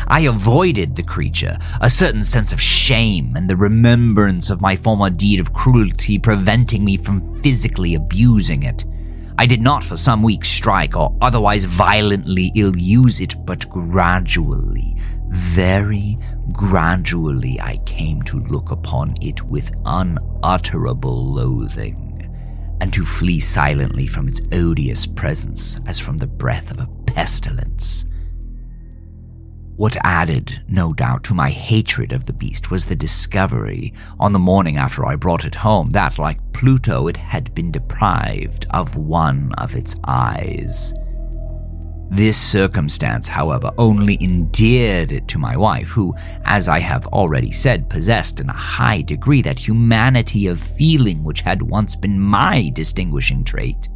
I avoided the creature, a certain sense of shame and the remembrance of my former deed of cruelty preventing me from physically abusing it. I did not for some weeks strike or otherwise violently ill-use it, but gradually, very gradually, I came to look upon it with unutterable loathing, and to flee silently from its odious presence as from the breath of a pestilence. What added, no doubt, to my hatred of the beast was the discovery, on the morning after I brought it home, that, like Pluto, it had been deprived of one of its eyes. This circumstance, however, only endeared it to my wife, who, as I have already said, possessed in a high degree that humanity of feeling which had once been my distinguishing trait,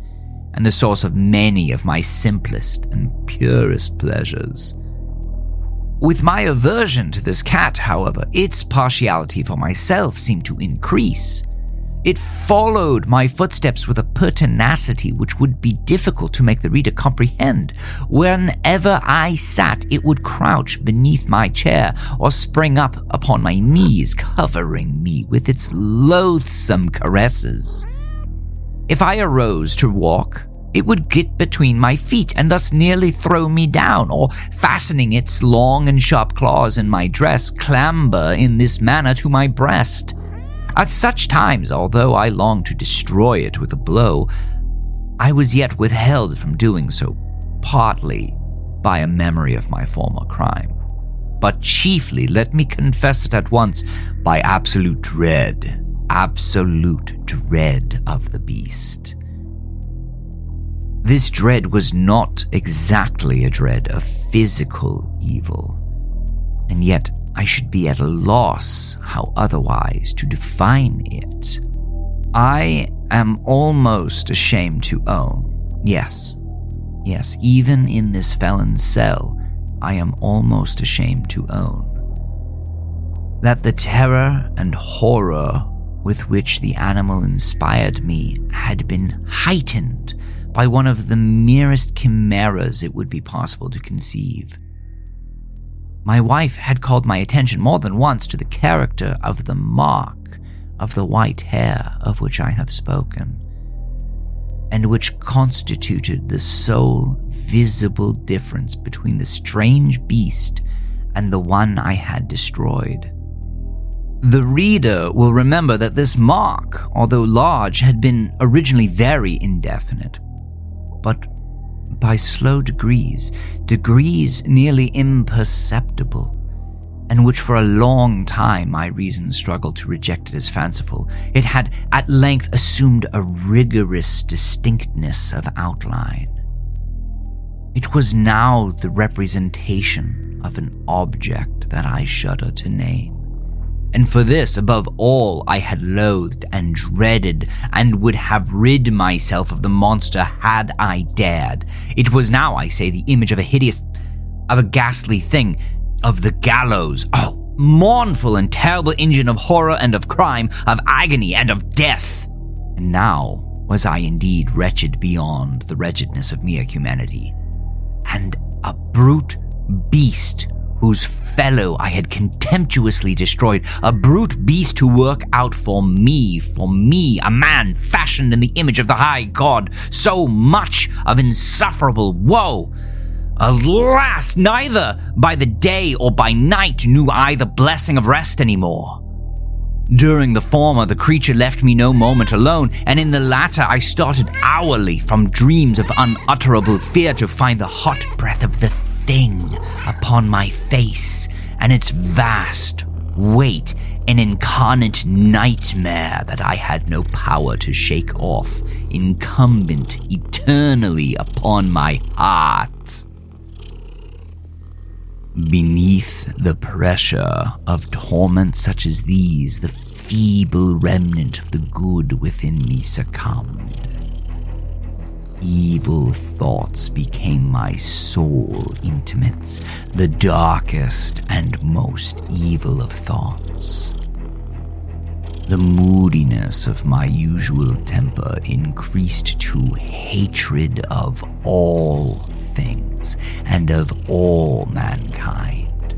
and the source of many of my simplest and purest pleasures. With my aversion to this cat, however, its partiality for myself seemed to increase. It followed my footsteps with a pertinacity which would be difficult to make the reader comprehend. Whenever I sat, it would crouch beneath my chair or spring up upon my knees, covering me with its loathsome caresses. If I arose to walk, it would get between my feet and thus nearly throw me down, or fastening its long and sharp claws in my dress, clamber in this manner to my breast. At such times, although I longed to destroy it with a blow, I was yet withheld from doing so, partly by a memory of my former crime, but chiefly, let me confess it at once, by absolute dread of the beast. This dread was not exactly a dread of physical evil, and yet I should be at a loss how otherwise to define it. I am almost ashamed to own, yes, even in this felon's cell, I am almost ashamed to own that the terror and horror with which the animal inspired me had been heightened by one of the merest chimeras it would be possible to conceive. My wife had called my attention more than once to the character of the mark of the white hair of which I have spoken, and which constituted the sole visible difference between the strange beast and the one I had destroyed. The reader will remember that this mark, although large, had been originally very indefinite, but by slow degrees nearly imperceptible, and which for a long time my reason struggled to reject it as fanciful, it had at length assumed a rigorous distinctness of outline. It was now the representation of an object that I shudder to name. And for this, above all, I had loathed and dreaded, and would have rid myself of the monster had I dared. It was now, I say, the image of a ghastly thing, of the gallows. Oh, mournful and terrible engine of horror and of crime, of agony and of death. And now was I indeed wretched beyond the wretchedness of mere humanity, and a brute beast whose fellow I had contemptuously destroyed, a brute beast to work out for me, a man fashioned in the image of the high God, so much of insufferable woe. Alas, neither by the day or by night knew I the blessing of rest anymore. During the former, the creature left me no moment alone, and in the latter I started hourly from dreams of unutterable fear to find the hot breath of the thing upon my face, and its vast weight an incarnate nightmare that I had no power to shake off, incumbent eternally upon my heart. Beneath the pressure of torments such as these, the feeble remnant of the good within me succumbed. Evil thoughts became my sole intimates, the darkest and most evil of thoughts. The moodiness of my usual temper increased to hatred of all things and of all mankind,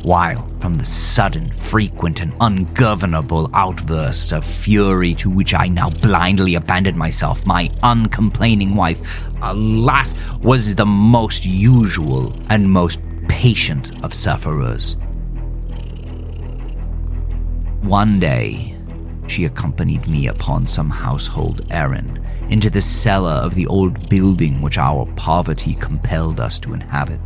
while from the sudden, frequent, and ungovernable outbursts of fury to which I now blindly abandoned myself, my uncomplaining wife, alas, was the most usual and most patient of sufferers. One day, she accompanied me upon some household errand into the cellar of the old building which our poverty compelled us to inhabit.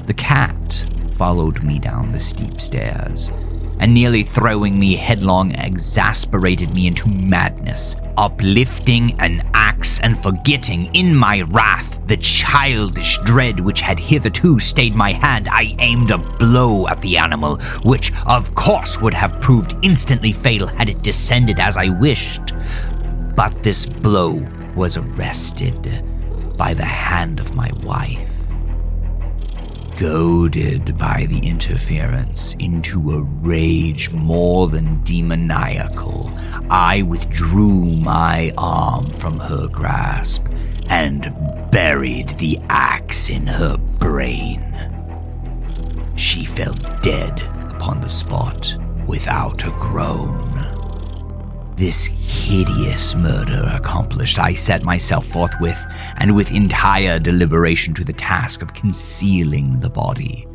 The cat followed me down the steep stairs, and nearly throwing me headlong, exasperated me into madness, uplifting an axe and forgetting in my wrath the childish dread which had hitherto stayed my hand. I aimed a blow at the animal, which of course would have proved instantly fatal had it descended as I wished. But this blow was arrested by the hand of my wife. Goaded by the interference into a rage more than demoniacal, I withdrew my arm from her grasp and buried the axe in her brain. She fell dead upon the spot without a groan. This hideous murder accomplished, I set myself forthwith, and with entire deliberation, to the task of concealing the body.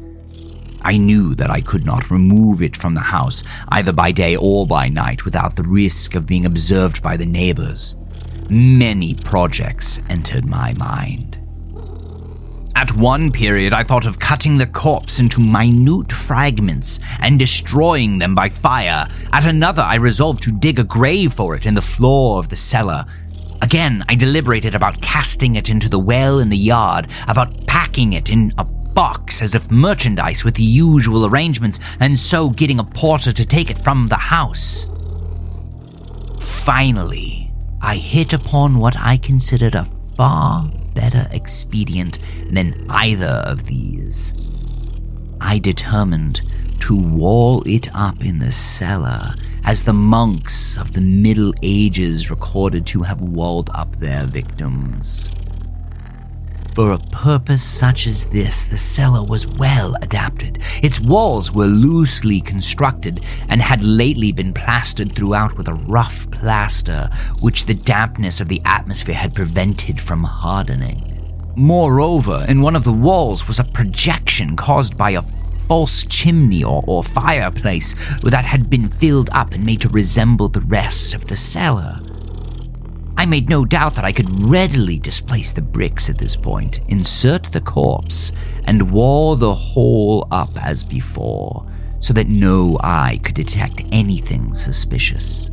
I knew that I could not remove it from the house, either by day or by night, without the risk of being observed by the neighbors. Many projects entered my mind. At one period, I thought of cutting the corpse into minute fragments and destroying them by fire. At another, I resolved to dig a grave for it in the floor of the cellar. Again, I deliberated about casting it into the well in the yard, about packing it in a box as if merchandise with the usual arrangements, and so getting a porter to take it from the house. Finally, I hit upon what I considered a far better expedient than either of these. I determined to to wall it up in the cellar, as the monks of the Middle Ages recorded to have walled up their victims. For a purpose such as this, the cellar was well adapted. Its walls were loosely constructed and had lately been plastered throughout with a rough plaster, which the dampness of the atmosphere had prevented from hardening. Moreover, in one of the walls was a projection caused by a false chimney or fireplace that had been filled up and made to resemble the rest of the cellar. I made no doubt that I could readily displace the bricks at this point, insert the corpse, and wall the whole up as before, so that no eye could detect anything suspicious.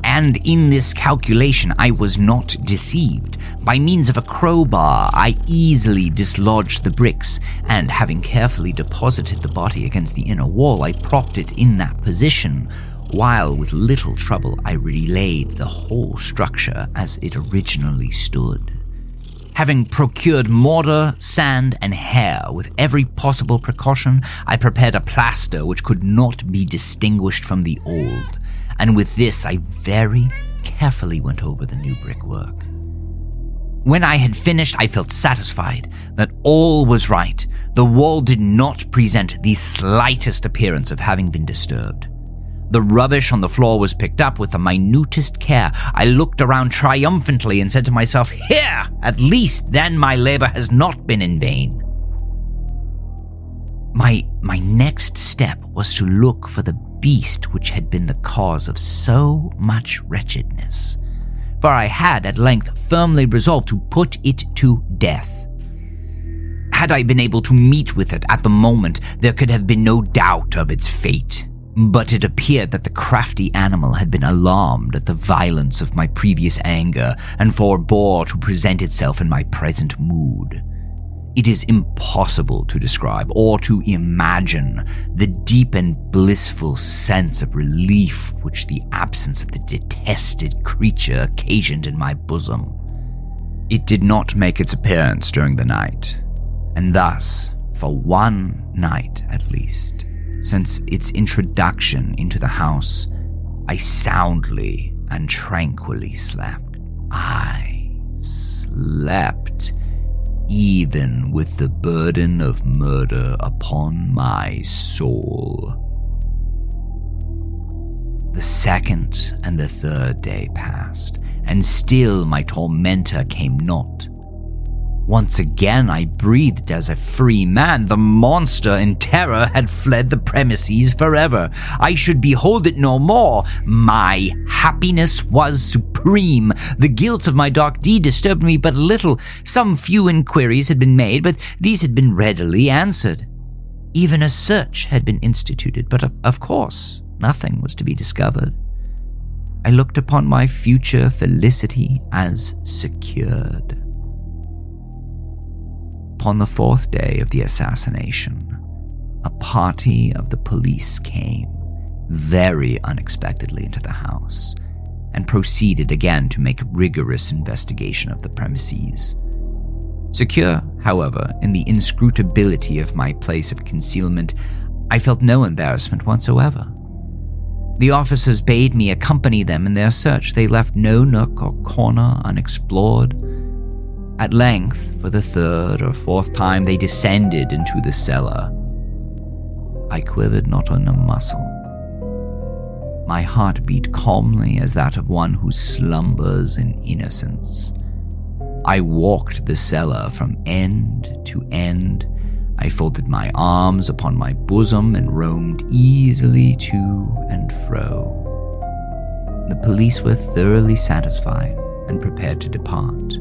And in this calculation I was not deceived. By means of a crowbar, I easily dislodged the bricks, and having carefully deposited the body against the inner wall, I propped it in that position, while with little trouble I relaid the whole structure as it originally stood. Having procured mortar, sand, and hair with every possible precaution, I prepared a plaster which could not be distinguished from the old, and with this I very carefully went over the new brickwork. When I had finished, I felt satisfied that all was right. The wall did not present the slightest appearance of having been disturbed. The rubbish on the floor was picked up with the minutest care. I looked around triumphantly and said to myself, "Here! At least then my labor has not been in vain." My next step was to look for the beast which had been the cause of so much wretchedness, for I had at length firmly resolved to put it to death. Had I been able to meet with it at the moment, there could have been no doubt of its fate. But it appeared that the crafty animal had been alarmed at the violence of my previous anger and forbore to present itself in my present mood. It is impossible to describe or to imagine the deep and blissful sense of relief which the absence of the detested creature occasioned in my bosom. It did not make its appearance during the night, and thus, for one night at least, since its introduction into the house, I soundly and tranquilly slept. I slept, even with the burden of murder upon my soul. The second and the third day passed, and still my tormentor came not. Once again I breathed as a free man. The monster in terror had fled the premises forever. I should behold it no more. My happiness was supreme. The guilt of my dark deed disturbed me but little. Some few inquiries had been made, but these had been readily answered. Even a search had been instituted, but of course nothing was to be discovered. I looked upon my future felicity as secured. Upon the fourth day of the assassination, a party of the police came very unexpectedly into the house and proceeded again to make rigorous investigation of the premises. Secure, however, in the inscrutability of my place of concealment, I felt no embarrassment whatsoever. The officers bade me accompany them in their search. They left no nook or corner unexplored. At length, for the third or fourth time, they descended into the cellar. I quivered not in a muscle. My heart beat calmly as that of one who slumbers in innocence. I walked the cellar from end to end. I folded my arms upon my bosom and roamed easily to and fro. The police were thoroughly satisfied and prepared to depart.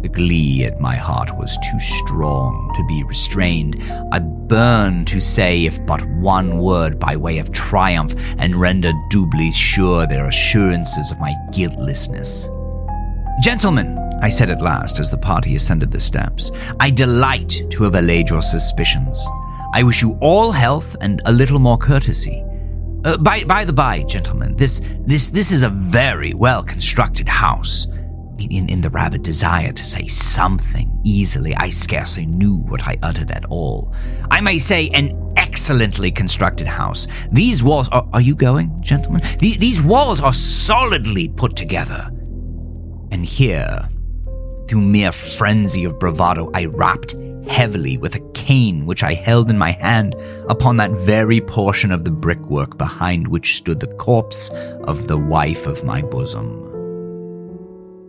The glee at my heart was too strong to be restrained. I burned to say if but one word by way of triumph and render doubly sure their assurances of my guiltlessness. "Gentlemen," I said at last as the party ascended the steps, "I delight to have allayed your suspicions. I wish you all health and a little more courtesy. By the by, gentlemen, this is a very well-constructed house." In the rabid desire to say something easily, I scarcely knew what I uttered at all. "I may say an excellent excellently constructed house. These walls are you going, gentlemen? These walls are solidly put together. And here, through mere frenzy of bravado, I rapped heavily with a cane which I held in my hand upon that very portion of the brickwork behind which stood the corpse of the wife of my bosom.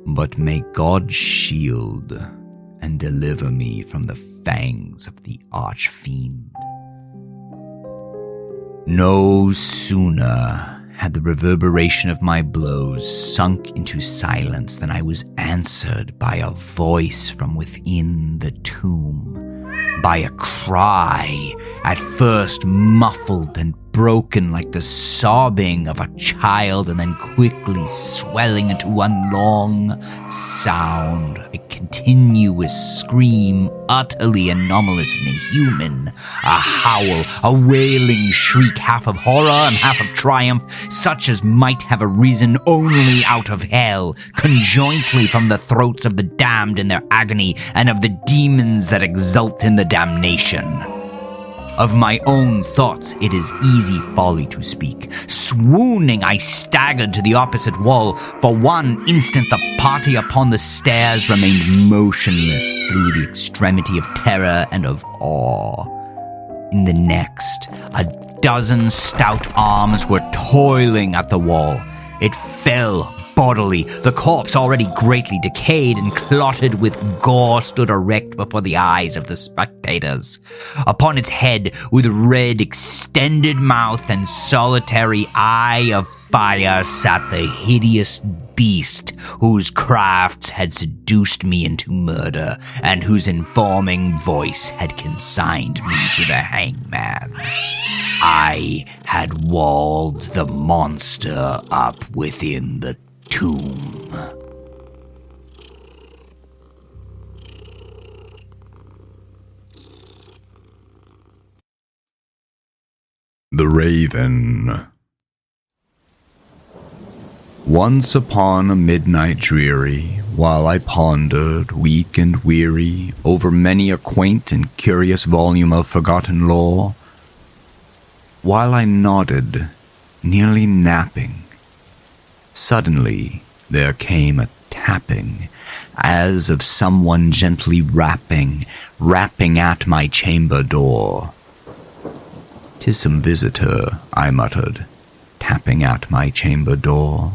But may God shield and deliver me from the fangs of the arch-fiend. No sooner had the reverberation of my blows sunk into silence than I was answered by a voice from within the tomb, by a cry, at first muffled and broken like the sobbing of a child, and then quickly swelling into one long sound, a continuous scream, utterly anomalous and inhuman, a howl, a wailing shriek, half of horror and half of triumph, such as might have arisen only out of hell, conjointly from the throats of the damned in their agony, and of the demons that exult in the damnation. Of my own thoughts it is easy folly to speak. Swooning, I staggered to the opposite wall. For one instant the party upon the stairs remained motionless through the extremity of terror and of awe. In the next, a dozen stout arms were toiling at the wall. It fell bodily. The corpse, already greatly decayed and clotted with gore, stood erect before the eyes of the spectators. Upon its head, with red extended mouth and solitary eye of fire, sat the hideous beast whose craft had seduced me into murder, and whose informing voice had consigned me to the hangman. I had walled the monster up within the tomb. The Raven. Once upon a midnight dreary, while I pondered, weak and weary, over many a quaint and curious volume of forgotten lore, while I nodded, nearly napping, suddenly there came a tapping, as of someone gently rapping at my chamber door. "'Tis some visitor," I muttered, tapping at my chamber door.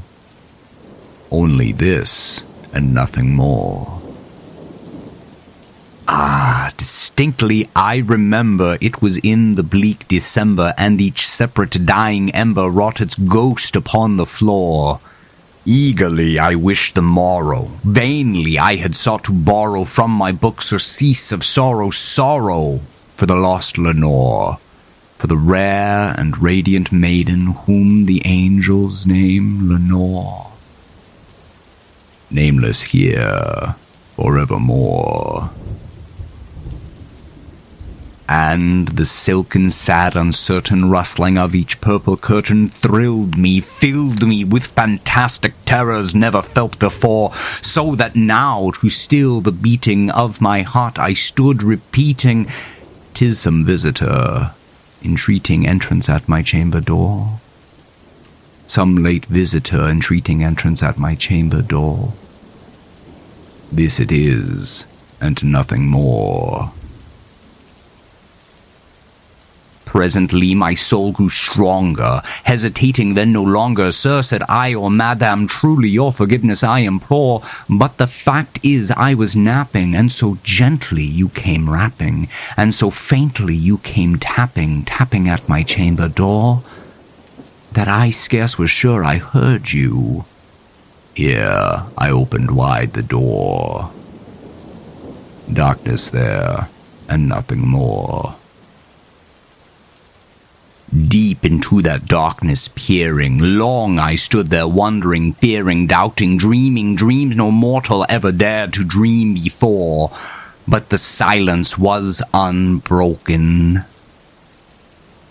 "Only this, and nothing more." Distinctly I remember it was in the bleak December, and each separate dying ember wrought its ghost upon the floor. Eagerly I wished the morrow. Vainly I had sought to borrow from my books surcease of sorrow for the lost Lenore, for the rare and radiant maiden whom the angels name Lenore. Nameless here forevermore. And the silken, sad, uncertain rustling of each purple curtain thrilled me, filled me with fantastic terrors never felt before, so that now, to still the beating of my heart, I stood repeating, "'Tis some visitor, entreating entrance at my chamber door. Some late visitor, entreating entrance at my chamber door. This it is, and nothing more." Presently my soul grew stronger, hesitating then no longer. "Sir," said I, "or Madam, truly your forgiveness I implore. But the fact is I was napping, and so gently you came rapping, and so faintly you came tapping at my chamber door, that I scarce was sure I heard you." Here I opened wide the door. Darkness there, and nothing more. Deep into that darkness peering, long I stood there wondering, fearing, doubting, dreaming dreams no mortal ever dared to dream before. But the silence was unbroken,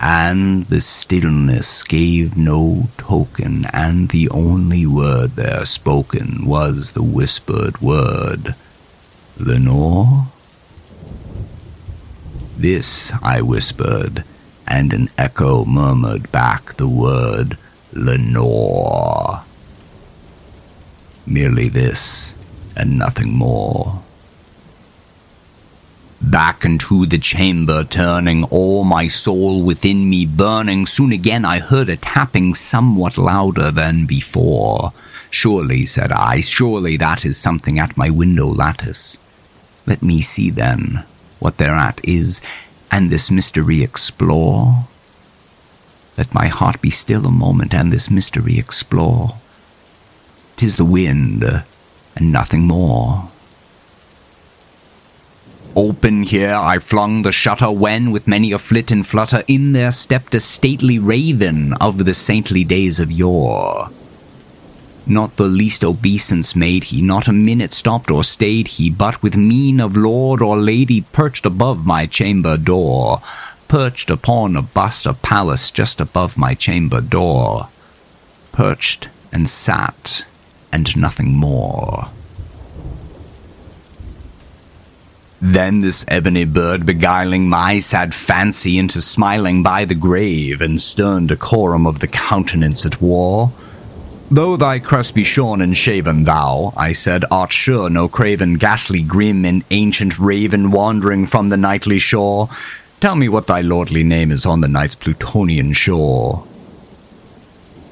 and the stillness gave no token, and the only word there spoken was the whispered word, "Lenore?" "This," I whispered, and an echo murmured back the word Lenore. Merely this, and nothing more. Back into the chamber turning, all my soul within me burning, soon again I heard a tapping somewhat louder than before. Surely, said I, surely that is something at my window lattice. Let me see then what thereat is, and this mystery explore. Let my heart be still a moment, and this mystery explore. 'Tis the wind, and nothing more. Open here I flung the shutter, when, with many a flit and flutter, in there stepped a stately raven of the saintly days of yore. Not the least obeisance made he, not a minute stopped or stayed he, but with mien of lord or lady perched above my chamber door, perched upon a bust of Pallas just above my chamber door, perched and sat, and nothing more. Then this ebony bird beguiling my sad fancy into smiling by the grave and stern decorum of the countenance it wore. Though thy crest be shorn and shaven, thou, I said, art sure no craven, ghastly grim and ancient raven wandering from the nightly shore. Tell me what thy lordly name is on the night's Plutonian shore.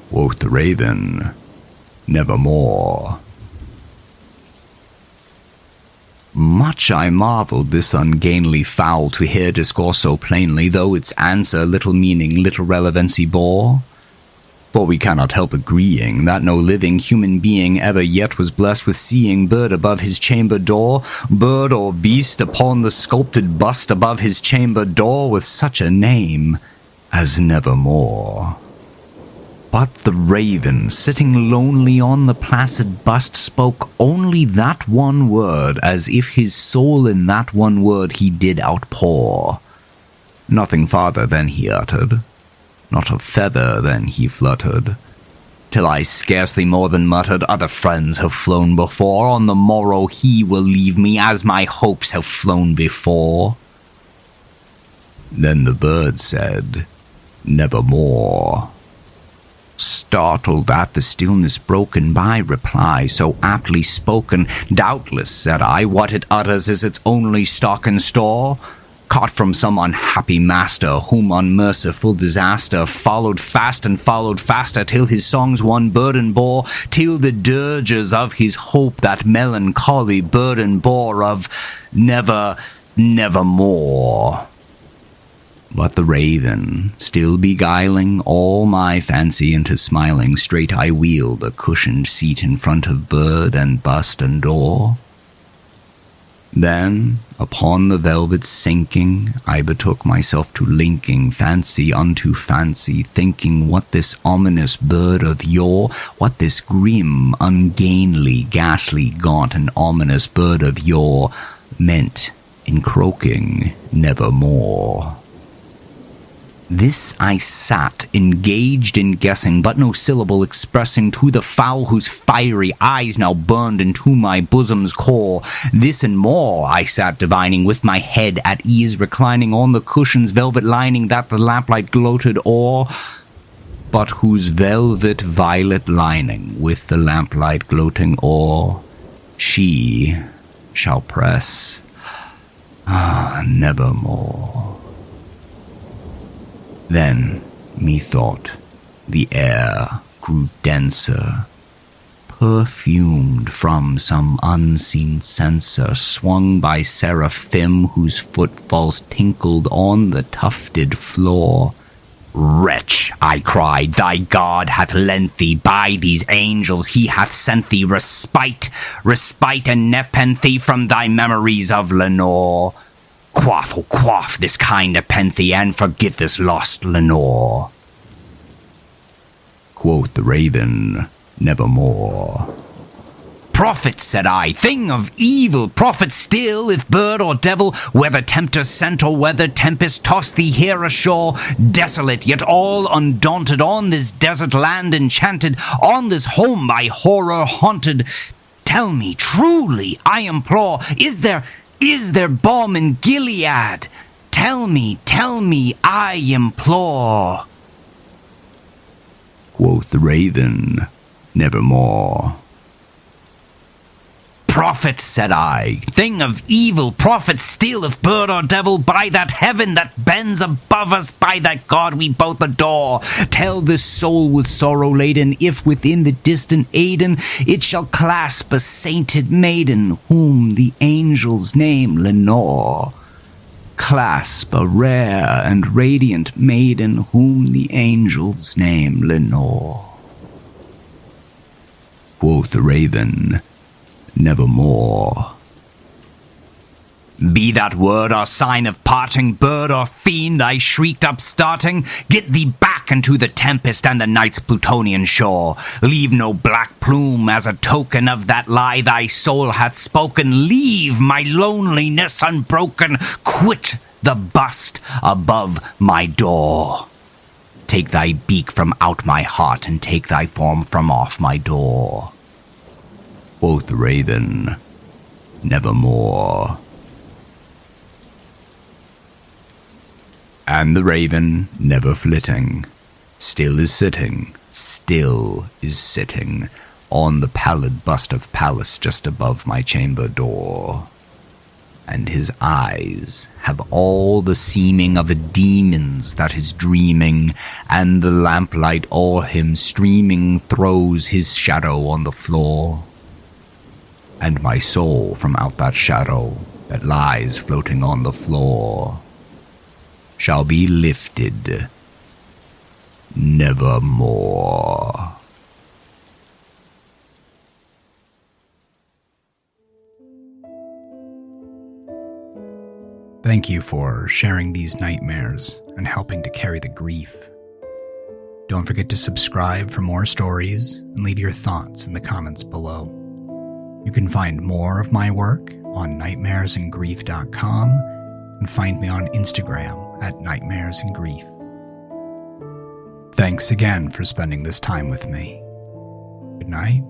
Quoth the raven, nevermore. Much I marvelled this ungainly fowl to hear discourse so plainly, though its answer little meaning, little relevancy bore. For we cannot help agreeing that no living human being ever yet was blessed with seeing bird above his chamber door, bird or beast upon the sculpted bust above his chamber door, with such a name as nevermore. But the raven, sitting lonely on the placid bust, spoke only that one word, as if his soul in that one word he did outpour. Nothing farther than he uttered, not a feather than he fluttered, till I scarcely more than muttered, other friends have flown before, on the morrow he will leave me, as my hopes have flown before. Then the bird said, nevermore. Startled at the stillness broken by reply so aptly spoken, doubtless, said I, what it utters is its only stock and store, caught from some unhappy master, whom unmerciful disaster followed fast and followed faster, till his songs one burden bore, till the dirges of his hope that melancholy burden bore of nevermore. But the raven, still beguiling all my fancy into smiling, straight I wheeled a cushioned seat in front of bird and bust and door. Then, upon the velvet sinking, I betook myself to linking fancy unto fancy, thinking what this ominous bird of yore, what this grim, ungainly, ghastly, gaunt, and ominous bird of yore meant in croaking nevermore. This I sat, engaged in guessing, but no syllable expressing to the fowl whose fiery eyes now burned into my bosom's core. This and more I sat divining, with my head at ease reclining on the cushion's velvet lining that the lamplight gloated o'er, but whose velvet violet lining with the lamplight gloating o'er she shall press nevermore. Then, methought, the air grew denser, perfumed from some unseen censer, swung by seraphim whose footfalls tinkled on the tufted floor. Wretch, I cried, thy God hath lent thee, by these angels he hath sent thee respite and nepenthe from thy memories of Lenore. Quaff, oh quaff this kind nepenthe, and forget this lost Lenore. Quoth the raven, nevermore. Prophet, said I, thing of evil, prophet still, if bird or devil, whether tempter sent or whether tempest tossed thee here ashore, desolate yet all undaunted, on this desert land enchanted, on this home by horror haunted. Tell me truly, I implore, is there balm in Gilead? tell me, I implore. Quoth the raven, nevermore. Prophet, said I, thing of evil, prophet, still of bird or devil, by that heaven that bends above us, by that God we both adore, tell this soul with sorrow laden, if within the distant Aidenn it shall clasp a sainted maiden, whom the angels name Lenore. Clasp a rare and radiant maiden, whom the angels name Lenore. Quoth the raven, nevermore. Be that word or sign of parting, bird or fiend, I shrieked upstarting, get thee back into the tempest and the night's Plutonian shore. Leave no black plume as a token of that lie thy soul hath spoken. Leave my loneliness unbroken. Quit the bust above my door. Take thy beak from out my heart, and take thy form from off my door. Quoth the raven, nevermore. And the raven, never flitting, still is sitting on the pallid bust of Pallas just above my chamber door. And his eyes have all the seeming of a demon's that is dreaming, and the lamplight o'er him streaming throws his shadow on the floor. And my soul from out that shadow that lies floating on the floor shall be lifted nevermore. Thank you for sharing these nightmares and helping to carry the grief. Don't forget to subscribe for more stories and leave your thoughts in the comments below. You can find more of my work on nightmaresandgrief.com and find me on Instagram at nightmaresandgrief. Thanks again for spending this time with me. Good night.